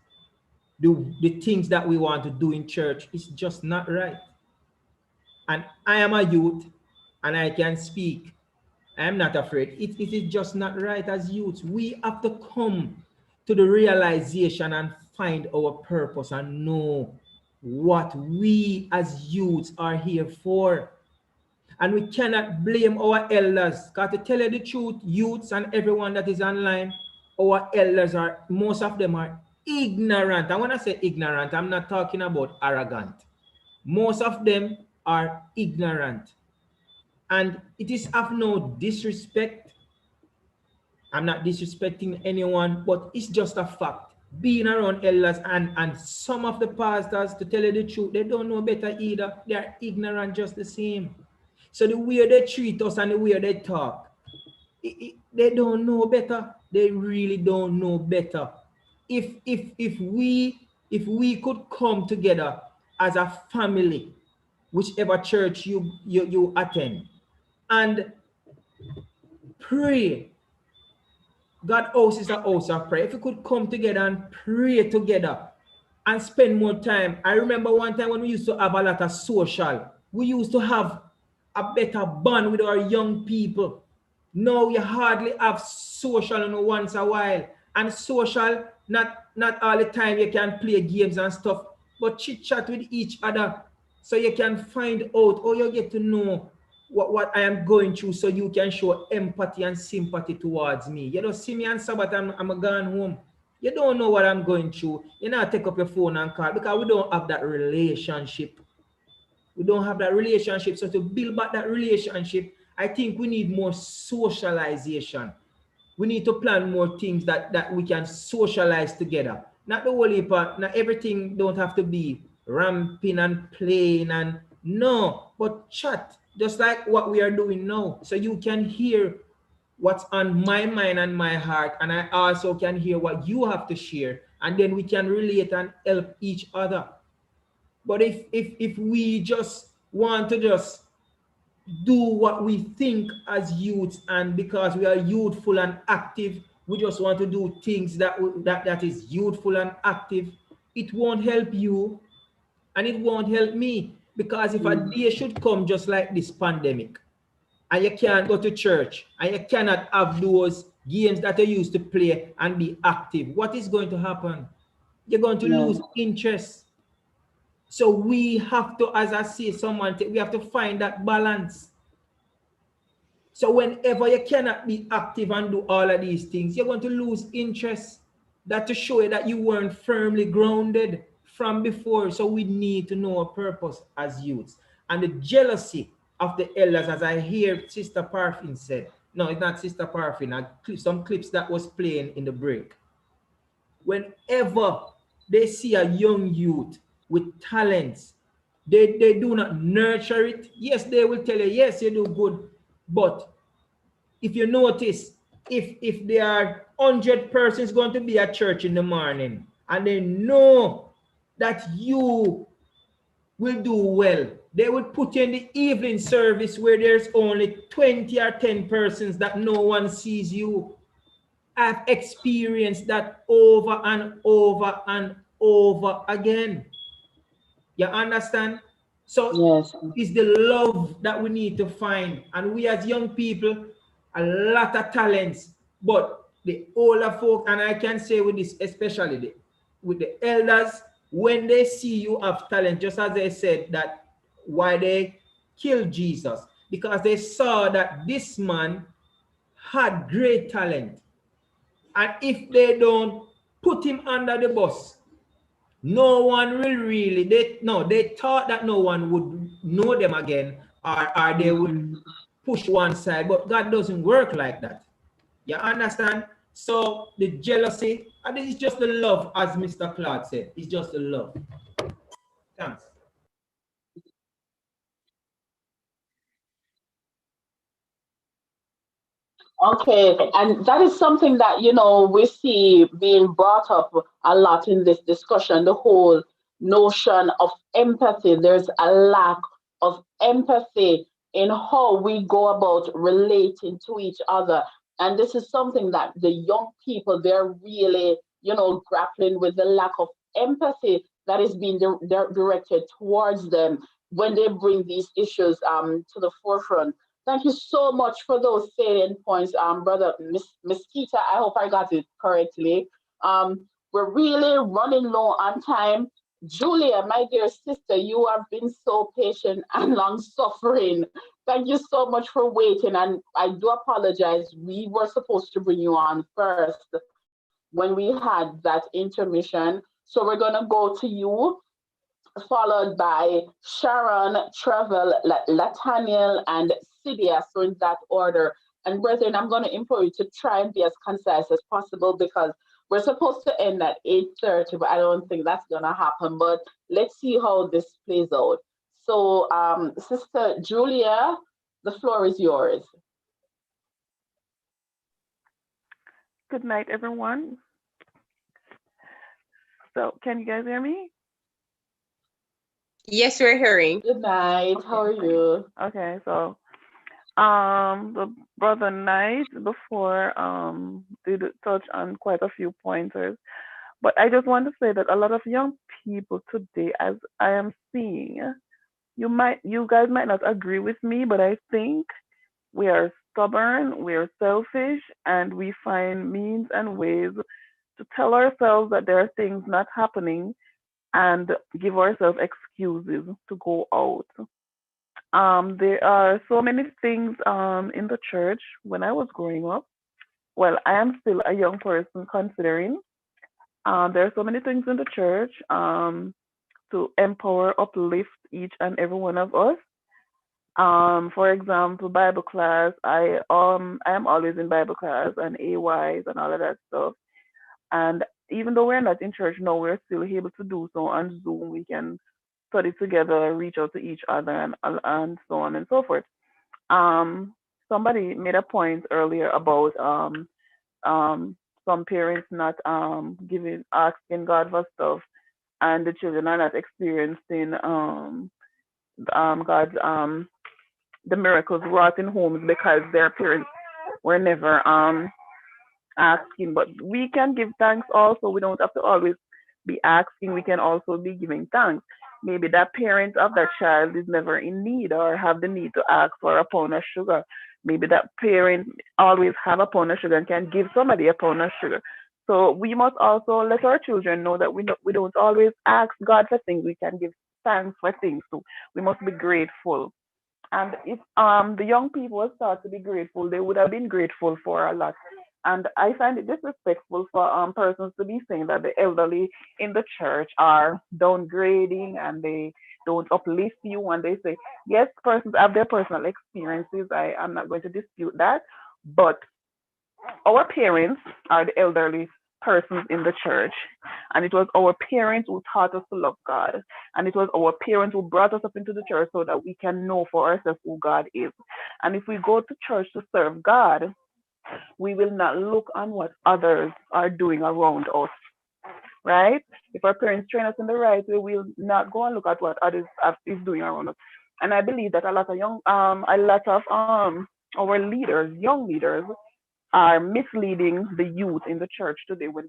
the things that we want to do in church is just not right. And I am a youth and I can speak. I am not afraid. It is just not right as youths. We have to come to the realization and find our purpose and know what we as youths are here for. And we cannot blame our elders. Because to tell you the truth, youths and everyone that is online, our elders are, most of them are ignorant. And when I say ignorant, I'm not talking about arrogant. Most of them are ignorant. And it is of no disrespect. I'm not disrespecting anyone, but it's just a fact. Being around elders and some of the pastors, to tell you the truth, they don't know better either. They are ignorant just the same. So the way they treat us and the way they talk, they don't know better. They really don't know better. If we could come together as a family, whichever church you attend, and pray. God house is a house of prayer. If we could come together and pray together and spend more time. I remember one time when we used to have a lot of social. We used to have a better bond with our young people. Now you hardly have social once a while. And social, not all the time you can play games and stuff, but chit chat with each other so you can find out, or you get to know what I am going through, so you can show empathy and sympathy towards me. You don't see me on Sabbath, I'm gone home. You don't know what I'm going through. You not take up your phone and call, because we don't have that relationship. We don't have that relationship. So to build back that relationship, I think we need more socialization. We need to plan more things that we can socialize together. Not the whole heap, not everything don't have to be ramping and playing and no, but chat, just like what we are doing now. So you can hear what's on my mind and my heart, and I also can hear what you have to share, and then we can relate and help each other. But if we just want to just do what we think as youths, and because we are youthful and active, we just want to do things that is youthful and active, it won't help you and it won't help me. Because if a day should come just like this pandemic, and you can't go to church, and you cannot have those games that you used to play and be active, what is going to happen? You're going to lose interest. So we have to, as I say, we have to find that balance. So whenever you cannot be active and do all of these things, you're going to lose interest. That to show you that you weren't firmly grounded from before. So we need to know a purpose as youths. And the jealousy of the elders, as I hear Sister Parfin said, no, it's not Sister Parfin, some clips that was playing in the break. Whenever they see a young youth with talents, they do not nurture it. Yes, they will tell you, yes, you do good. But if you notice, if there are 100 persons going to be at church in the morning, and they know that you will do well, they will put you in the evening service where there's only 20 or 10 persons that no one sees you. I've experienced that over and over and over again. You understand? So yes, it's the love that we need to find. And we as young people, a lot of talents, but the older folk, and I can say with this, especially with the elders, when they see you have talent, just as they said that why they killed Jesus, because they saw that this man had great talent. And if they don't put him under the bus, no one will really, they thought that no one would know them again, or they would push one side, but God doesn't work like that. You understand? So the jealousy, and it's just the love, as Mr. Claude said, it's just the love. Thanks. Okay, and that is something that, we see being brought up a lot in this discussion, the whole notion of empathy. There's a lack of empathy in how we go about relating to each other. And this is something that the young people, they're really, grappling with, the lack of empathy that is being directed towards them when they bring these issues to the forefront. Thank you so much for those salient points, Brother Mesquita. I hope I got it correctly. We're really running low on time. Julia, my dear sister, you have been so patient and long-suffering. Thank you so much for waiting, and I do apologize. We were supposed to bring you on first when we had that intermission. So we're going to go to you, followed by Sharon, Trevor, Lataniel, and Sibia, so in that order. And brethren, I'm going to implore you to try and be as concise as possible, because we're supposed to end at 8:30, but I don't think that's going to happen. But let's see how this plays out. So, Sister Julia, the floor is yours. Good night, everyone. So, can you guys hear me? Yes, we're hearing. Good night. Okay. How are you? Okay, so the brother Knight before did touch on quite a few pointers, but I just want to say that a lot of young people today, as I am seeing, you guys might not agree with me, but I think we are stubborn, we are selfish, and we find means and ways to tell ourselves that there are things not happening and give ourselves excuses to go out. There are so many things in the church when I was growing up. Well, I am still a young person considering. There are so many things in the church. to empower, uplift each and every one of us. For example, Bible class. I am always in Bible class and AYs and all of that stuff. And even though we're not in church now, we're still able to do so on Zoom. We can study together, reach out to each other, and so on and so forth. Um, Somebody made a point earlier about some parents not asking God for stuff, and the children are not experiencing God's the miracles wrought in homes because their parents were never asking. But we can give thanks also. We don't have to always be asking. We can also be giving thanks. Maybe that parent of that child is never in need or have the need to ask for a pound of sugar. Maybe that parent always have a pound of sugar and can give somebody a pound of sugar. So we must also let our children know that we don't always ask God for things. We can give thanks for things too. We must be grateful. And if the young people were taught to be grateful, they would have been grateful for a lot. And I find it disrespectful for persons to be saying that the elderly in the church are downgrading and they don't uplift you. And they say, yes, persons have their personal experiences. I am not going to dispute that. But our parents are the elderly persons in the church. And it was our parents who taught us to love God. And it was our parents who brought us up into the church so that we can know for ourselves who God is. And if we go to church to serve God, we will not look on what others are doing around us, right? If our parents train us in the right way, we'll not go and look at what others is doing around us. And I believe that a lot of our leaders, young leaders, are misleading the youth in the church today when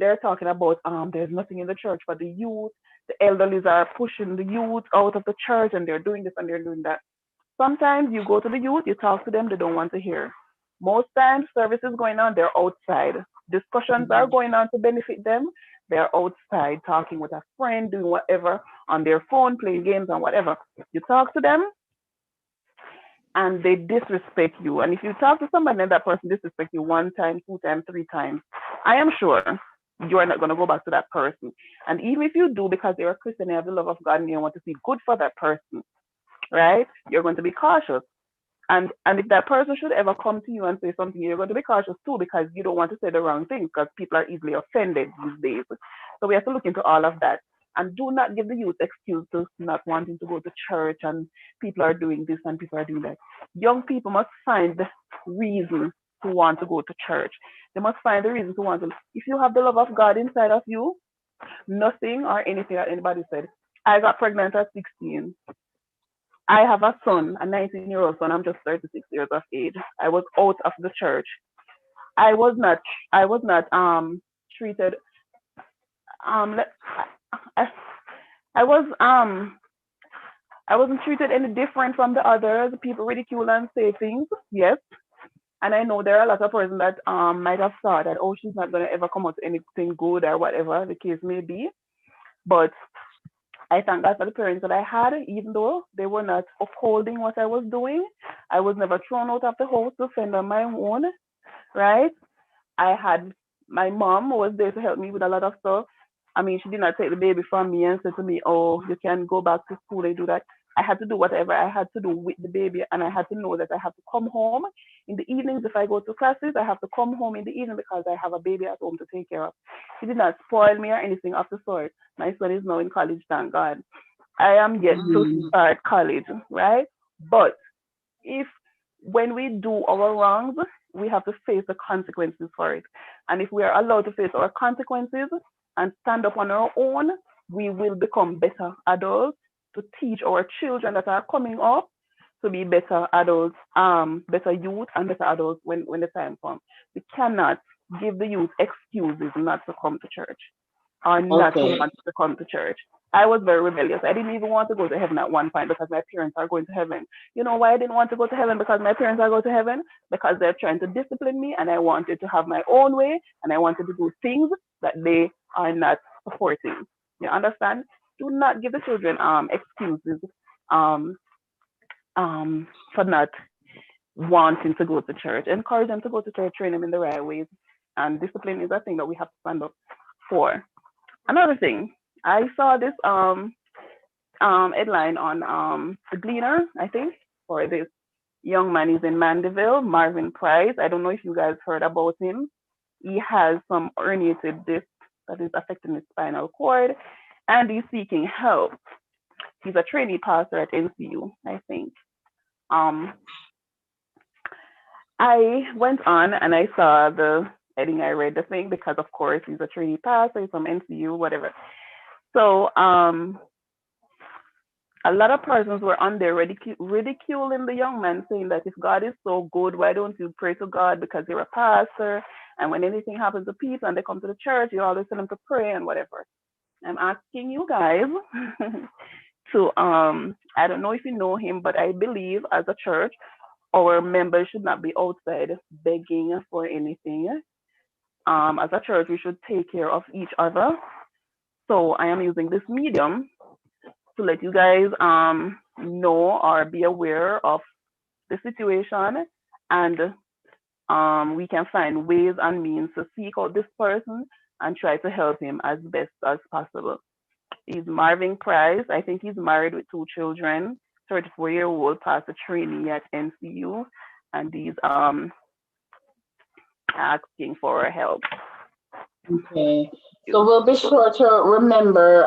they're talking about there's nothing in the church for the youth. The elderlies are pushing the youth out of the church and they're doing this and they're doing that. Sometimes you go to the youth, you talk to them, they don't want to hear. Most times services going on, they're outside. Discussions are going on to benefit them. They're outside talking with a friend, doing whatever on their phone, playing games and whatever. You talk to them and they disrespect you. And if you talk to somebody and that person disrespect you 1 time, 2 times, 3 times, I am sure you are not going to go back to that person. And even if you do, because you're a Christian, you have the love of God and you want to see good for that person, right? You're going to be cautious. And if that person should ever come to you and say something, you're going to be cautious too, because you don't want to say the wrong thing, because people are easily offended these days. So we have to look into all of that. And do not give the youth excuses not wanting to go to church and people are doing this and people are doing that. Young people must find the reason to want to go to church. They must find the reason to want to. If you have the love of God inside of you, nothing or anything that anybody said. I got pregnant at 16. I have a son, a 19-year-old son. I'm just 36 years of age. I was out of the church. I was not treated I wasn't treated any different from the others. People ridicule and say things, yes. And I know there are a lot of persons that might have thought that, oh, she's not gonna ever come out with anything good or whatever the case may be. But I thank God for the parents that I had, even though they were not upholding what I was doing. I was never thrown out of the house to fend on my own, right? I had my mom was there to help me with a lot of stuff. I mean, she did not take the baby from me and say to me, oh, you can go back to school and do that. I had to do whatever I had to do with the baby, and I had to know that I have to come home in the evenings. If I go to classes, I have to come home in the evening because I have a baby at home to take care of. She did not spoil me or anything of the sort. My son is now in college, thank God. I am yet to start college, right? But when we do our wrongs, we have to face the consequences for it. And if we are allowed to face our consequences and stand up on our own, we will become better adults to teach our children that are coming up to be better adults, better youth and better adults when the time comes. We cannot give the youth excuses not to come to church or not to want to come to church. I was very rebellious. I didn't even want to go to heaven at one point because my parents are going to heaven. You know why I didn't want to go to heaven? Because my parents are going to heaven? Because they're trying to discipline me and I wanted to have my own way and I wanted to do things that they are not supporting. You understand? Do not give the children excuses for not wanting to go to church. Encourage them to go to church, train them in the right ways. And discipline is a thing that we have to stand up for. Another thing, I saw this headline on the Gleaner, I think, for this young man. He's in Mandeville, Marvin Price. I don't know if you guys heard about him. He has some herniated disc that is affecting his spinal cord, and he's seeking help. He's a trainee pastor at NCU, I think. I went on and I saw the heading. I read the thing because, of course, he's a trainee pastor, he's from NCU, whatever. So a lot of persons were on there ridiculing the young man, saying that if God is so good, why don't you pray to God because you're a pastor? And when anything happens to people and they come to the church, you always tell them to pray and whatever. I'm asking you guys to, I don't know if you know him, but I believe as a church, our members should not be outside begging for anything. As a church, we should take care of each other. So I am using this medium to let you guys know or be aware of the situation, and we can find ways and means to seek out this person and try to help him as best as possible. He's Marvin Price. I think he's married with 2 children, 34-year-old pastor trainee at NCU, and he's asking for help. Okay, so we'll be sure to remember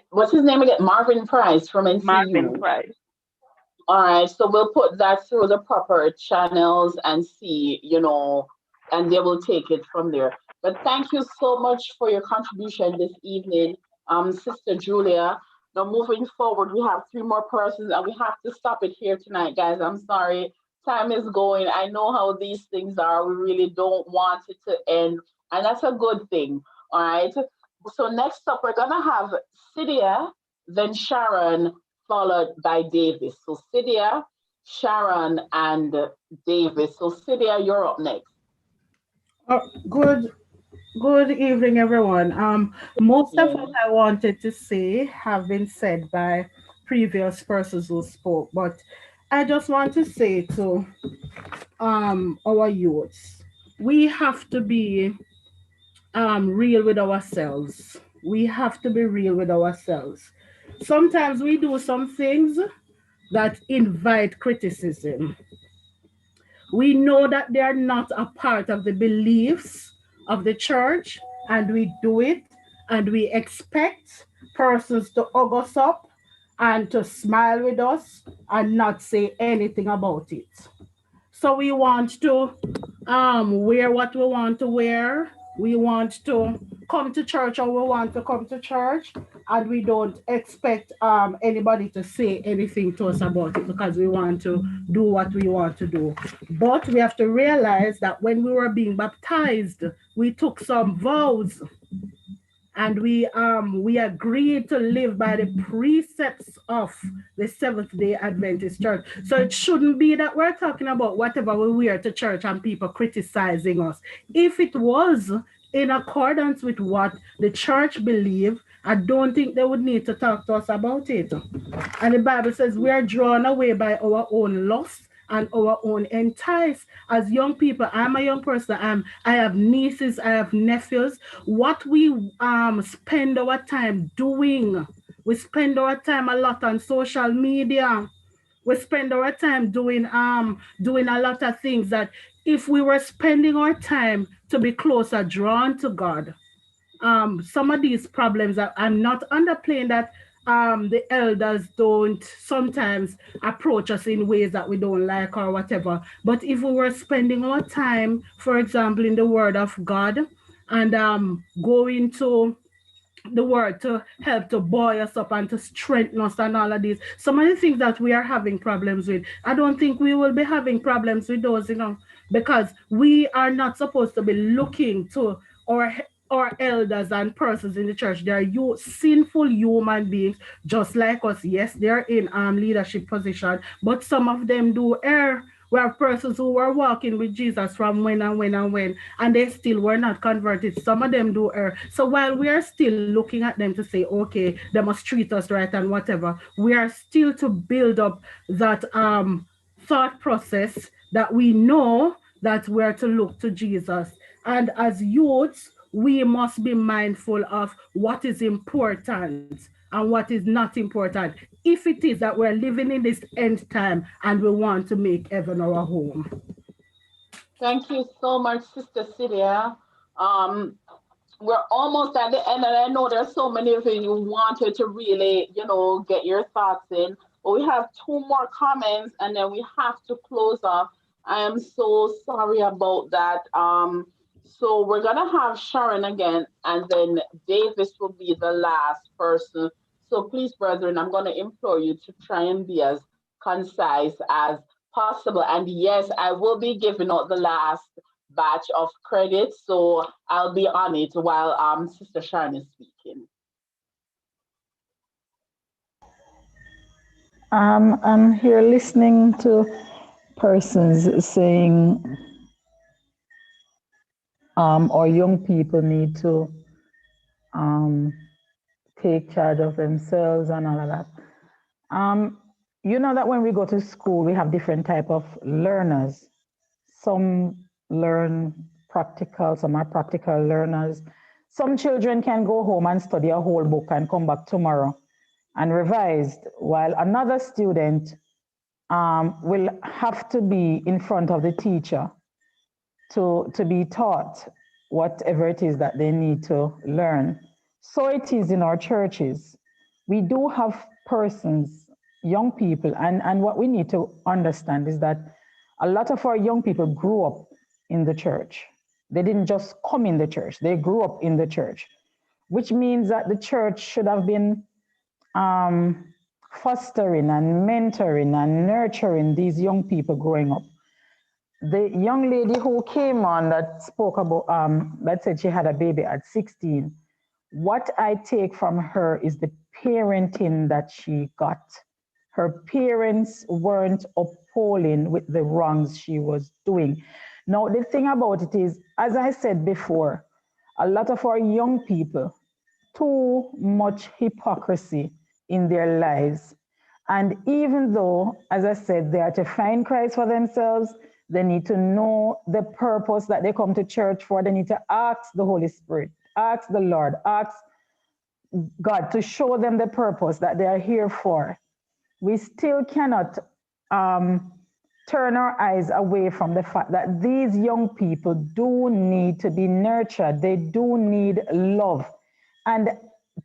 what's his name again? Marvin Price from NCU. Marvin Price. All right, so we'll put that through the proper channels and see, and they will take it from there. But thank you so much for your contribution this evening, Sister Julia. Now, moving forward, we have 3 more persons, and we have to stop it here tonight, guys. I'm sorry. Time is going. I know how these things are. We really don't want it to end, and that's a good thing. All right. So next up, we're gonna have Cydia, then Sharon, followed by Davis. So Cydia, Sharon, and Davis. So Cydia, you're up next. Good evening, everyone. Most of what I wanted to say have been said by previous persons who spoke, but I just want to say to our youths, we have to be real with ourselves. We have to be real with ourselves. Sometimes we do some things that invite criticism. We know that they are not a part of the beliefs of the church, and we do it, and we expect persons to hug us up and to smile with us and not say anything about it. So we want to wear what we want to wear. We want to come to church or we want to come to church, and we don't expect anybody to say anything to us about it because we want to do what we want to do. But we have to realize that when we were being baptized, we took some vows, and we agreed to live by the precepts of the Seventh-day Adventist Church. So it shouldn't be that we're talking about whatever we wear to church and people criticizing us. If it was in accordance with what the church believed, I don't think they would need to talk to us about it. And the Bible says we are drawn away by our own lust and our own entice. As young people, I'm a young person, I have nieces, I have nephews. What we spend our time doing, we spend our time a lot on social media. We spend our time doing a lot of things that if we were spending our time to be closer drawn to God, some of these problems that I'm not underplaying that the elders don't sometimes approach us in ways that we don't like or whatever. But if we were spending our time, for example, in the Word of God and going to the Word to help to buoy us up and to strengthen us and all of these, some of the things that we are having problems with, I don't think we will be having problems with those, because we are not supposed to be looking to our elders and persons in the church. They are sinful human beings just like us. Yes, they're in leadership position, but some of them do err. We have persons who were walking with Jesus from when, and they still were not converted. Some of them do err. So while we are still looking at them to say, okay, they must treat us right and whatever, we are still to build up that thought process that we know that we're to look to Jesus. And as youths, we must be mindful of what is important and what is not important. If it is that we're living in this end time and we want to make heaven our home. Thank you so much, Sister Celia. We're almost at the end, and I know there's so many of you wanted to really, get your thoughts in. But we have two more comments, and then we have to close off. I am so sorry about that. So we're gonna have Sharon again, and then Davis will be the last person. So please, brethren, I'm gonna implore you to try and be as concise as possible. And yes, I will be giving out the last batch of credits, so I'll be on it while Sister Sharon is speaking. I'm here listening to persons saying our young people need to take charge of themselves and all of that. You know that when we go to school, we have different type of learners. Some learn practical, some are practical learners. Some children can go home and study a whole book and come back tomorrow and revise, while another student will have to be in front of the teacher to be taught whatever it is that they need to learn. So it is in our churches. We do have persons, young people, and what we need to understand is that a lot of our young people grew up in the church. They didn't just come in the church, they grew up in the church, which means that the church should have been fostering and mentoring and nurturing these young people growing up. The young lady who came on that spoke about, that said she had a baby at 16, what I take from her is the parenting that she got. Her parents weren't upholding with the wrongs she was doing. Now, the thing about it is, as I said before, a lot of our young people, too much hypocrisy in their lives. And even though, as I said, they are to find Christ for themselves, they need to know the purpose that they come to church for. They need to ask the Holy Spirit, ask the Lord, ask God to show them the purpose that they are here for. We still cannot turn our eyes away from the fact that these young people do need to be nurtured. They do need love. And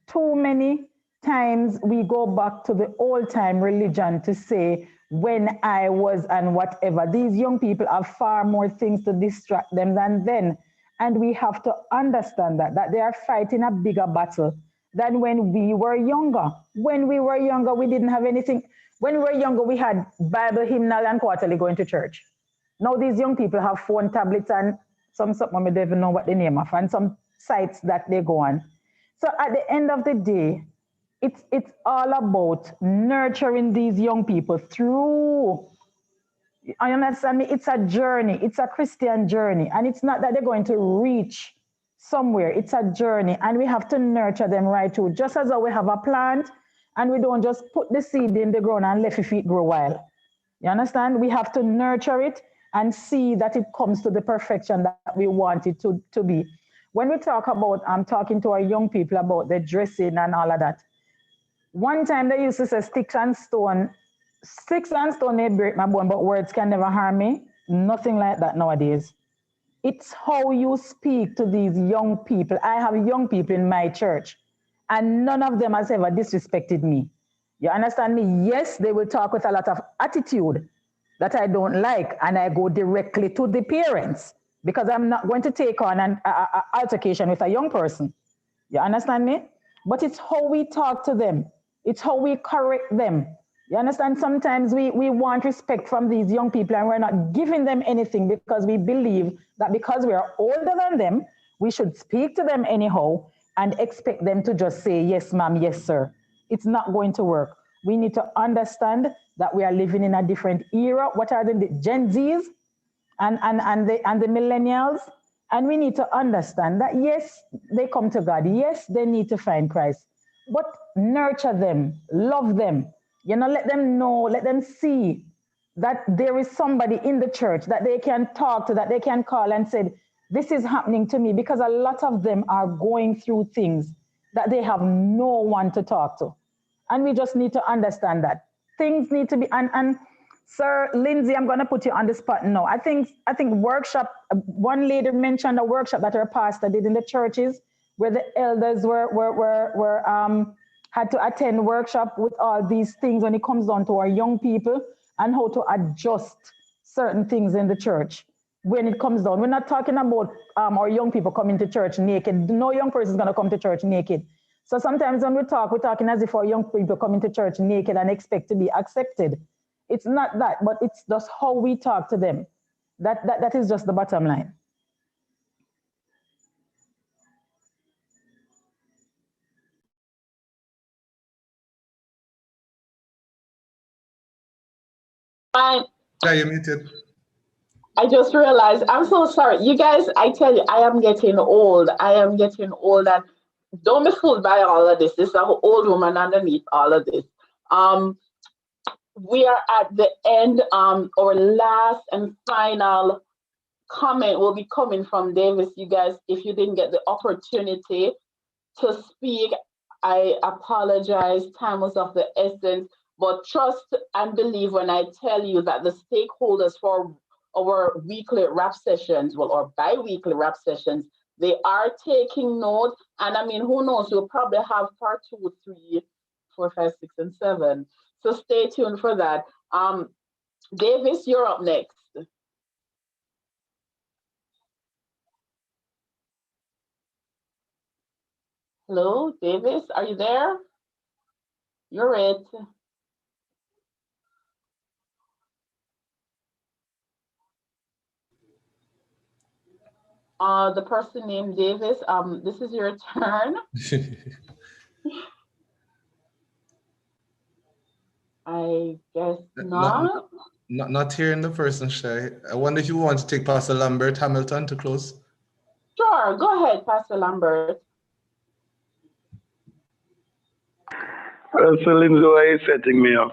too many times we go back to the old time religion to say, when I was and whatever. These young people have far more things to distract them than then. And we have to understand that they are fighting a bigger battle than when we were younger. When we were younger, we didn't have anything. When we were younger, we had Bible, hymnal, and quarterly going to church. Now these young people have phone, tablets, and something I don't even know what the name of, and some sites that they go on. So at the end of the day, it's all about nurturing these young people through, I understand me, it's a journey, it's a Christian journey, and it's not that they're going to reach somewhere, it's a journey, and we have to nurture them right through, just as though we have a plant, and we don't just put the seed in the ground and let it grow wild. You understand? We have to nurture it and see that it comes to the perfection that we want it to be. When we talk about, I'm talking to our young people about the dressing and all of that. One time they used to say sticks and stone may break my bone, but words can never harm me. Nothing like that nowadays. It's how you speak to these young people. I have young people in my church, and none of them has ever disrespected me. You understand me? Yes, they will talk with a lot of attitude that I don't like, and I go directly to the parents because I'm not going to take on an altercation with a young person. You understand me? But it's how we talk to them. It's how we correct them. You understand? Sometimes we want respect from these young people and we're not giving them anything because we believe that because we are older than them, we should speak to them anyhow and expect them to just say, yes, ma'am, yes, sir. It's not going to work. We need to understand that we are living in a different era. What are the Gen Zs and the millennials? And we need to understand that, yes, they come to God. Yes, they need to find Christ. But nurture them, love them. You know, let them know, let them see that there is somebody in the church that they can talk to, that they can call and say, this is happening to me because a lot of them are going through things that they have no one to talk to. And we just need to understand that things need to be, and Sir Lindsay, I'm going to put you on the spot now. I think workshop, one lady mentioned a workshop that her pastor did in the churches where the elders had to attend workshop with all these things when it comes down to our young people and how to adjust certain things in the church. When it comes down, we're not talking about our young people coming to church naked. No young person is going to come to church naked. So sometimes when we talk, we're talking as if our young people coming to church naked and expect to be accepted. It's not that, but it's just how we talk to them. That is just the bottom line. Yeah, you're muted. I just realized, I'm so sorry. You guys, I tell you, I am getting old. I am getting old, and don't be fooled by all of this. This is an old woman underneath all of this. We are at the end. Our last and final comment will be coming from Davis. You guys, if you didn't get the opportunity to speak, I apologize. Time was of the essence. But trust and believe when I tell you that the stakeholders for our weekly rap sessions, well, or bi-weekly rap sessions, they are taking note. And I mean, who knows, we'll probably have part 2, 3, 4, 5, 6, and 7. So stay tuned for that. Davis, you're up next. Hello, Davis, are you there? You're it. The person named Davis, this is your turn. I guess not. Not hearing the person, Shy. I wonder if you want to take Pastor Lambert Hamilton to close. Sure, go ahead, Pastor Lambert. So Lindsay, why are you setting me up?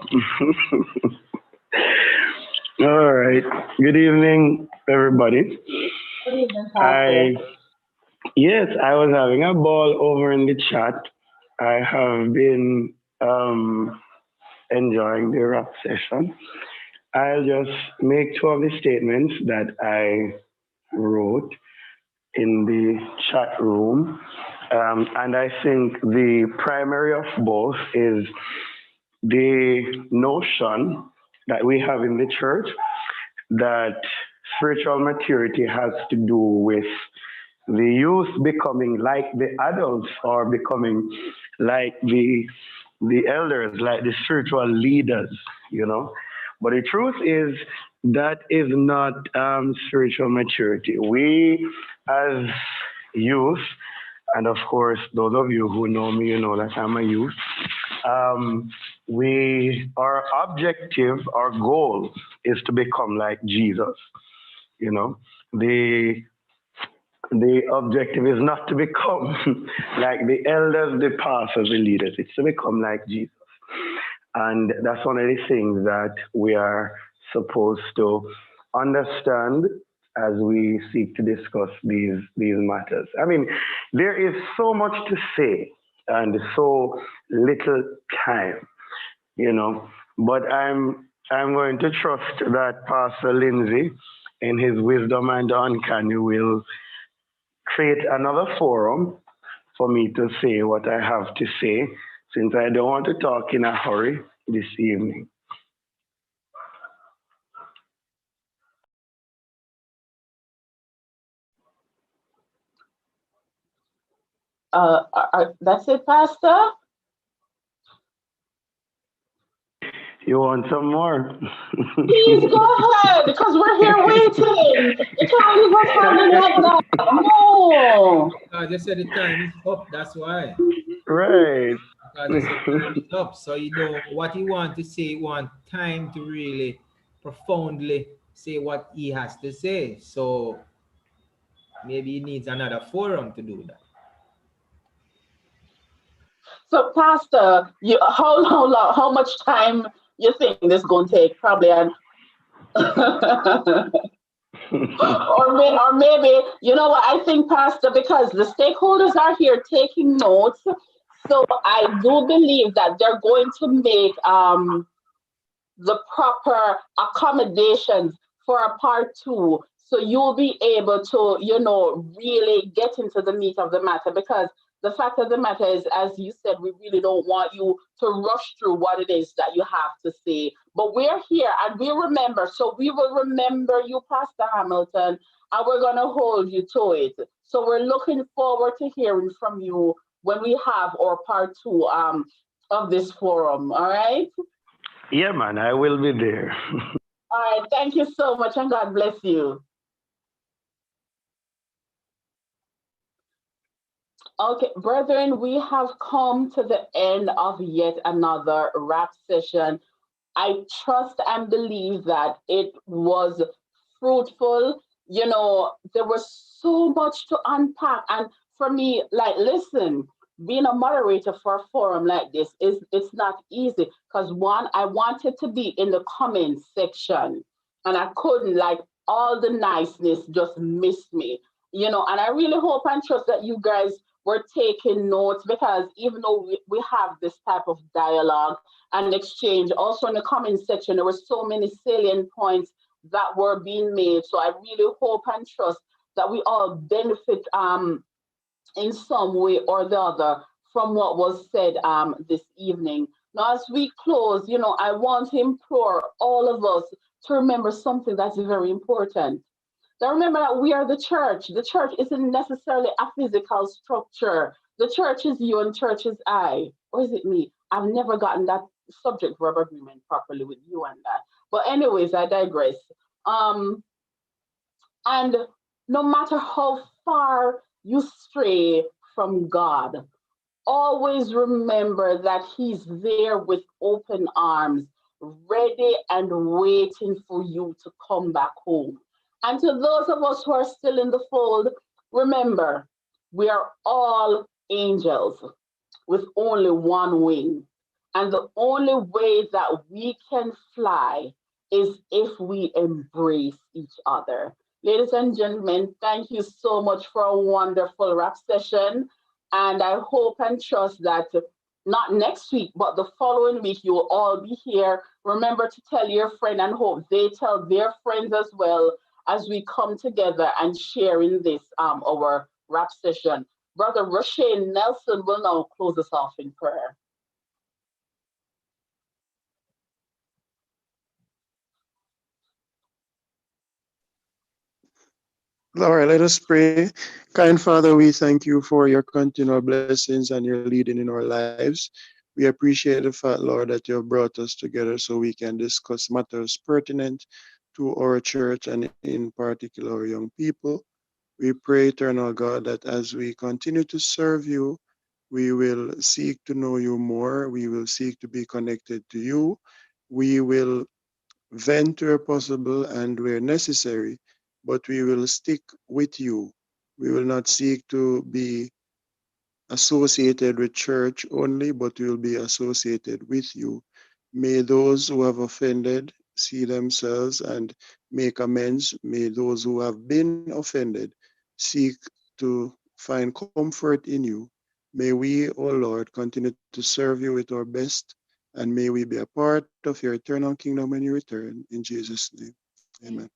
All right. Good evening, everybody. Good evening, Pastor. Yes, I was having a ball over in the chat. I have been enjoying the rap session. I'll just make 2 of the statements that I wrote in the chat room. And I think the primary of both is the notion that we have in the church that spiritual maturity has to do with the youth becoming like the adults or becoming like the elders, like the spiritual leaders, you know. But the truth is that is not spiritual maturity. We as youth, and of course, those of you who know me, you know that I'm a youth. Our objective, our goal is to become like Jesus. You know, the objective is not to become like the elders, the pastors, the leaders. It's to become like Jesus. And that's one of the things that we are supposed to understand as we seek to discuss these matters. I mean, there is so much to say and so little time, you know, but I'm going to trust that Pastor Lindsay in his wisdom and uncanny will create another forum for me to say what I have to say, since I don't want to talk in a hurry this evening. That's it, Pastor? You want some more? Please go ahead, because we're here waiting. You can't leave us hanging like that. No. They said the time is up, that's why. Right. Because they said the time is up. So you know what you want to say, you want time to really profoundly say what he has to say. So maybe he needs another forum to do that. So, Pastor, how much time you think this is going to take? Probably or maybe, you know what, I think, Pastor, because the stakeholders are here taking notes, so I do believe that they're going to make the proper accommodations for a part two. So you'll be able to, really get into the meat of the matter, because the fact of the matter is, as you said, we really don't want you to rush through what it is that you have to say. But we're here and we remember. So we will remember you, Pastor Hamilton, and we're going to hold you to it. So we're looking forward to hearing from you when we have our part two of this forum. All right? Yeah, man, I will be there. All right. Thank you so much, and God bless you. Okay, brethren, we have come to the end of yet another rap session. I trust and believe that it was fruitful. There was so much to unpack. And for me, like, listen, being a moderator for a forum like this it's not easy, because one, I wanted to be in the comment section and I couldn't, like, all the niceness just missed me, and I really hope and trust that you guys were taking notes, because even though we have this type of dialogue and exchange, also in the comment section, there were so many salient points that were being made. So I really hope and trust that we all benefit in some way or the other from what was said this evening. Now, as we close, I want to implore all of us to remember something that's very important. Now, remember that we are the church. The church isn't necessarily a physical structure. The church is you and church is I. Or is it me? I've never gotten that subject verb agreement properly with you and that. But anyways, I digress. And no matter how far you stray from God, always remember that He's there with open arms, ready and waiting for you to come back home. And to those of us who are still in the fold, remember, we are all angels with only one wing. And the only way that we can fly is if we embrace each other. Ladies and gentlemen, thank you so much for a wonderful rap session. And I hope and trust that not next week, but the following week, you will all be here. Remember to tell your friend, and hope they tell their friends as well, as we come together and share in this, our rap session. Brother Roache Nelson will now close us off in prayer. All right, let us pray. Kind Father, we thank you for your continual blessings and your leading in our lives. We appreciate the fact, Lord, that you have brought us together so we can discuss matters pertinent to our church and in particular our young people. We pray, eternal God, that as we continue to serve you, we will seek to know you more. We will seek to be connected to you. We will vent where possible and where necessary, but we will stick with you. We will not seek to be associated with church only, but we will be associated with you. May those who have offended see themselves and make amends. May those who have been offended seek to find comfort in you. May we, O Lord, continue to serve you with our best, and may we be a part of your eternal kingdom when you return. In Jesus' name, amen.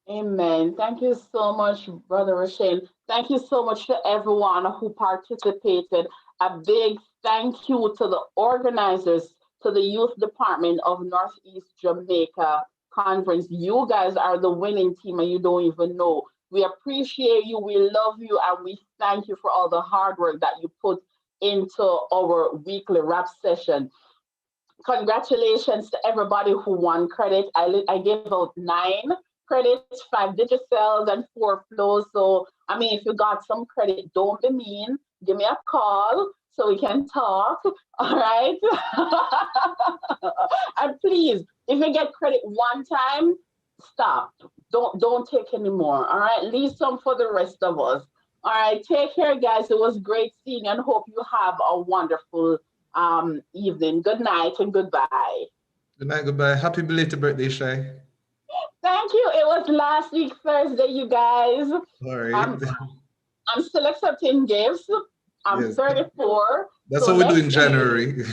Amen. Thank you so much, Brother Roache. Thank you so much to everyone who participated. A big thank you to the organizers, to the Youth Department of Northeast Jamaica Conference. You guys are the winning team and you don't even know. We appreciate you, we love you, and we thank you for all the hard work that you put into our weekly rap session. Congratulations to everybody who won credit. I gave out 9 credits, 5 digicels, and 4 flows. So, I mean, if you got some credit, don't be mean. Give me a call so we can talk. All right. And please, if you get credit one time, stop. Don't take any more. All right. Leave some for the rest of us. All right. Take care, guys. It was great seeing you, and hope you have a wonderful evening. Good night and goodbye. Good night, goodbye. Happy belated birthday, Shay. Thank you. It was last week Thursday, you guys. All right. I'm still accepting gifts. I'm Yes. 34. That's so what we do in next January.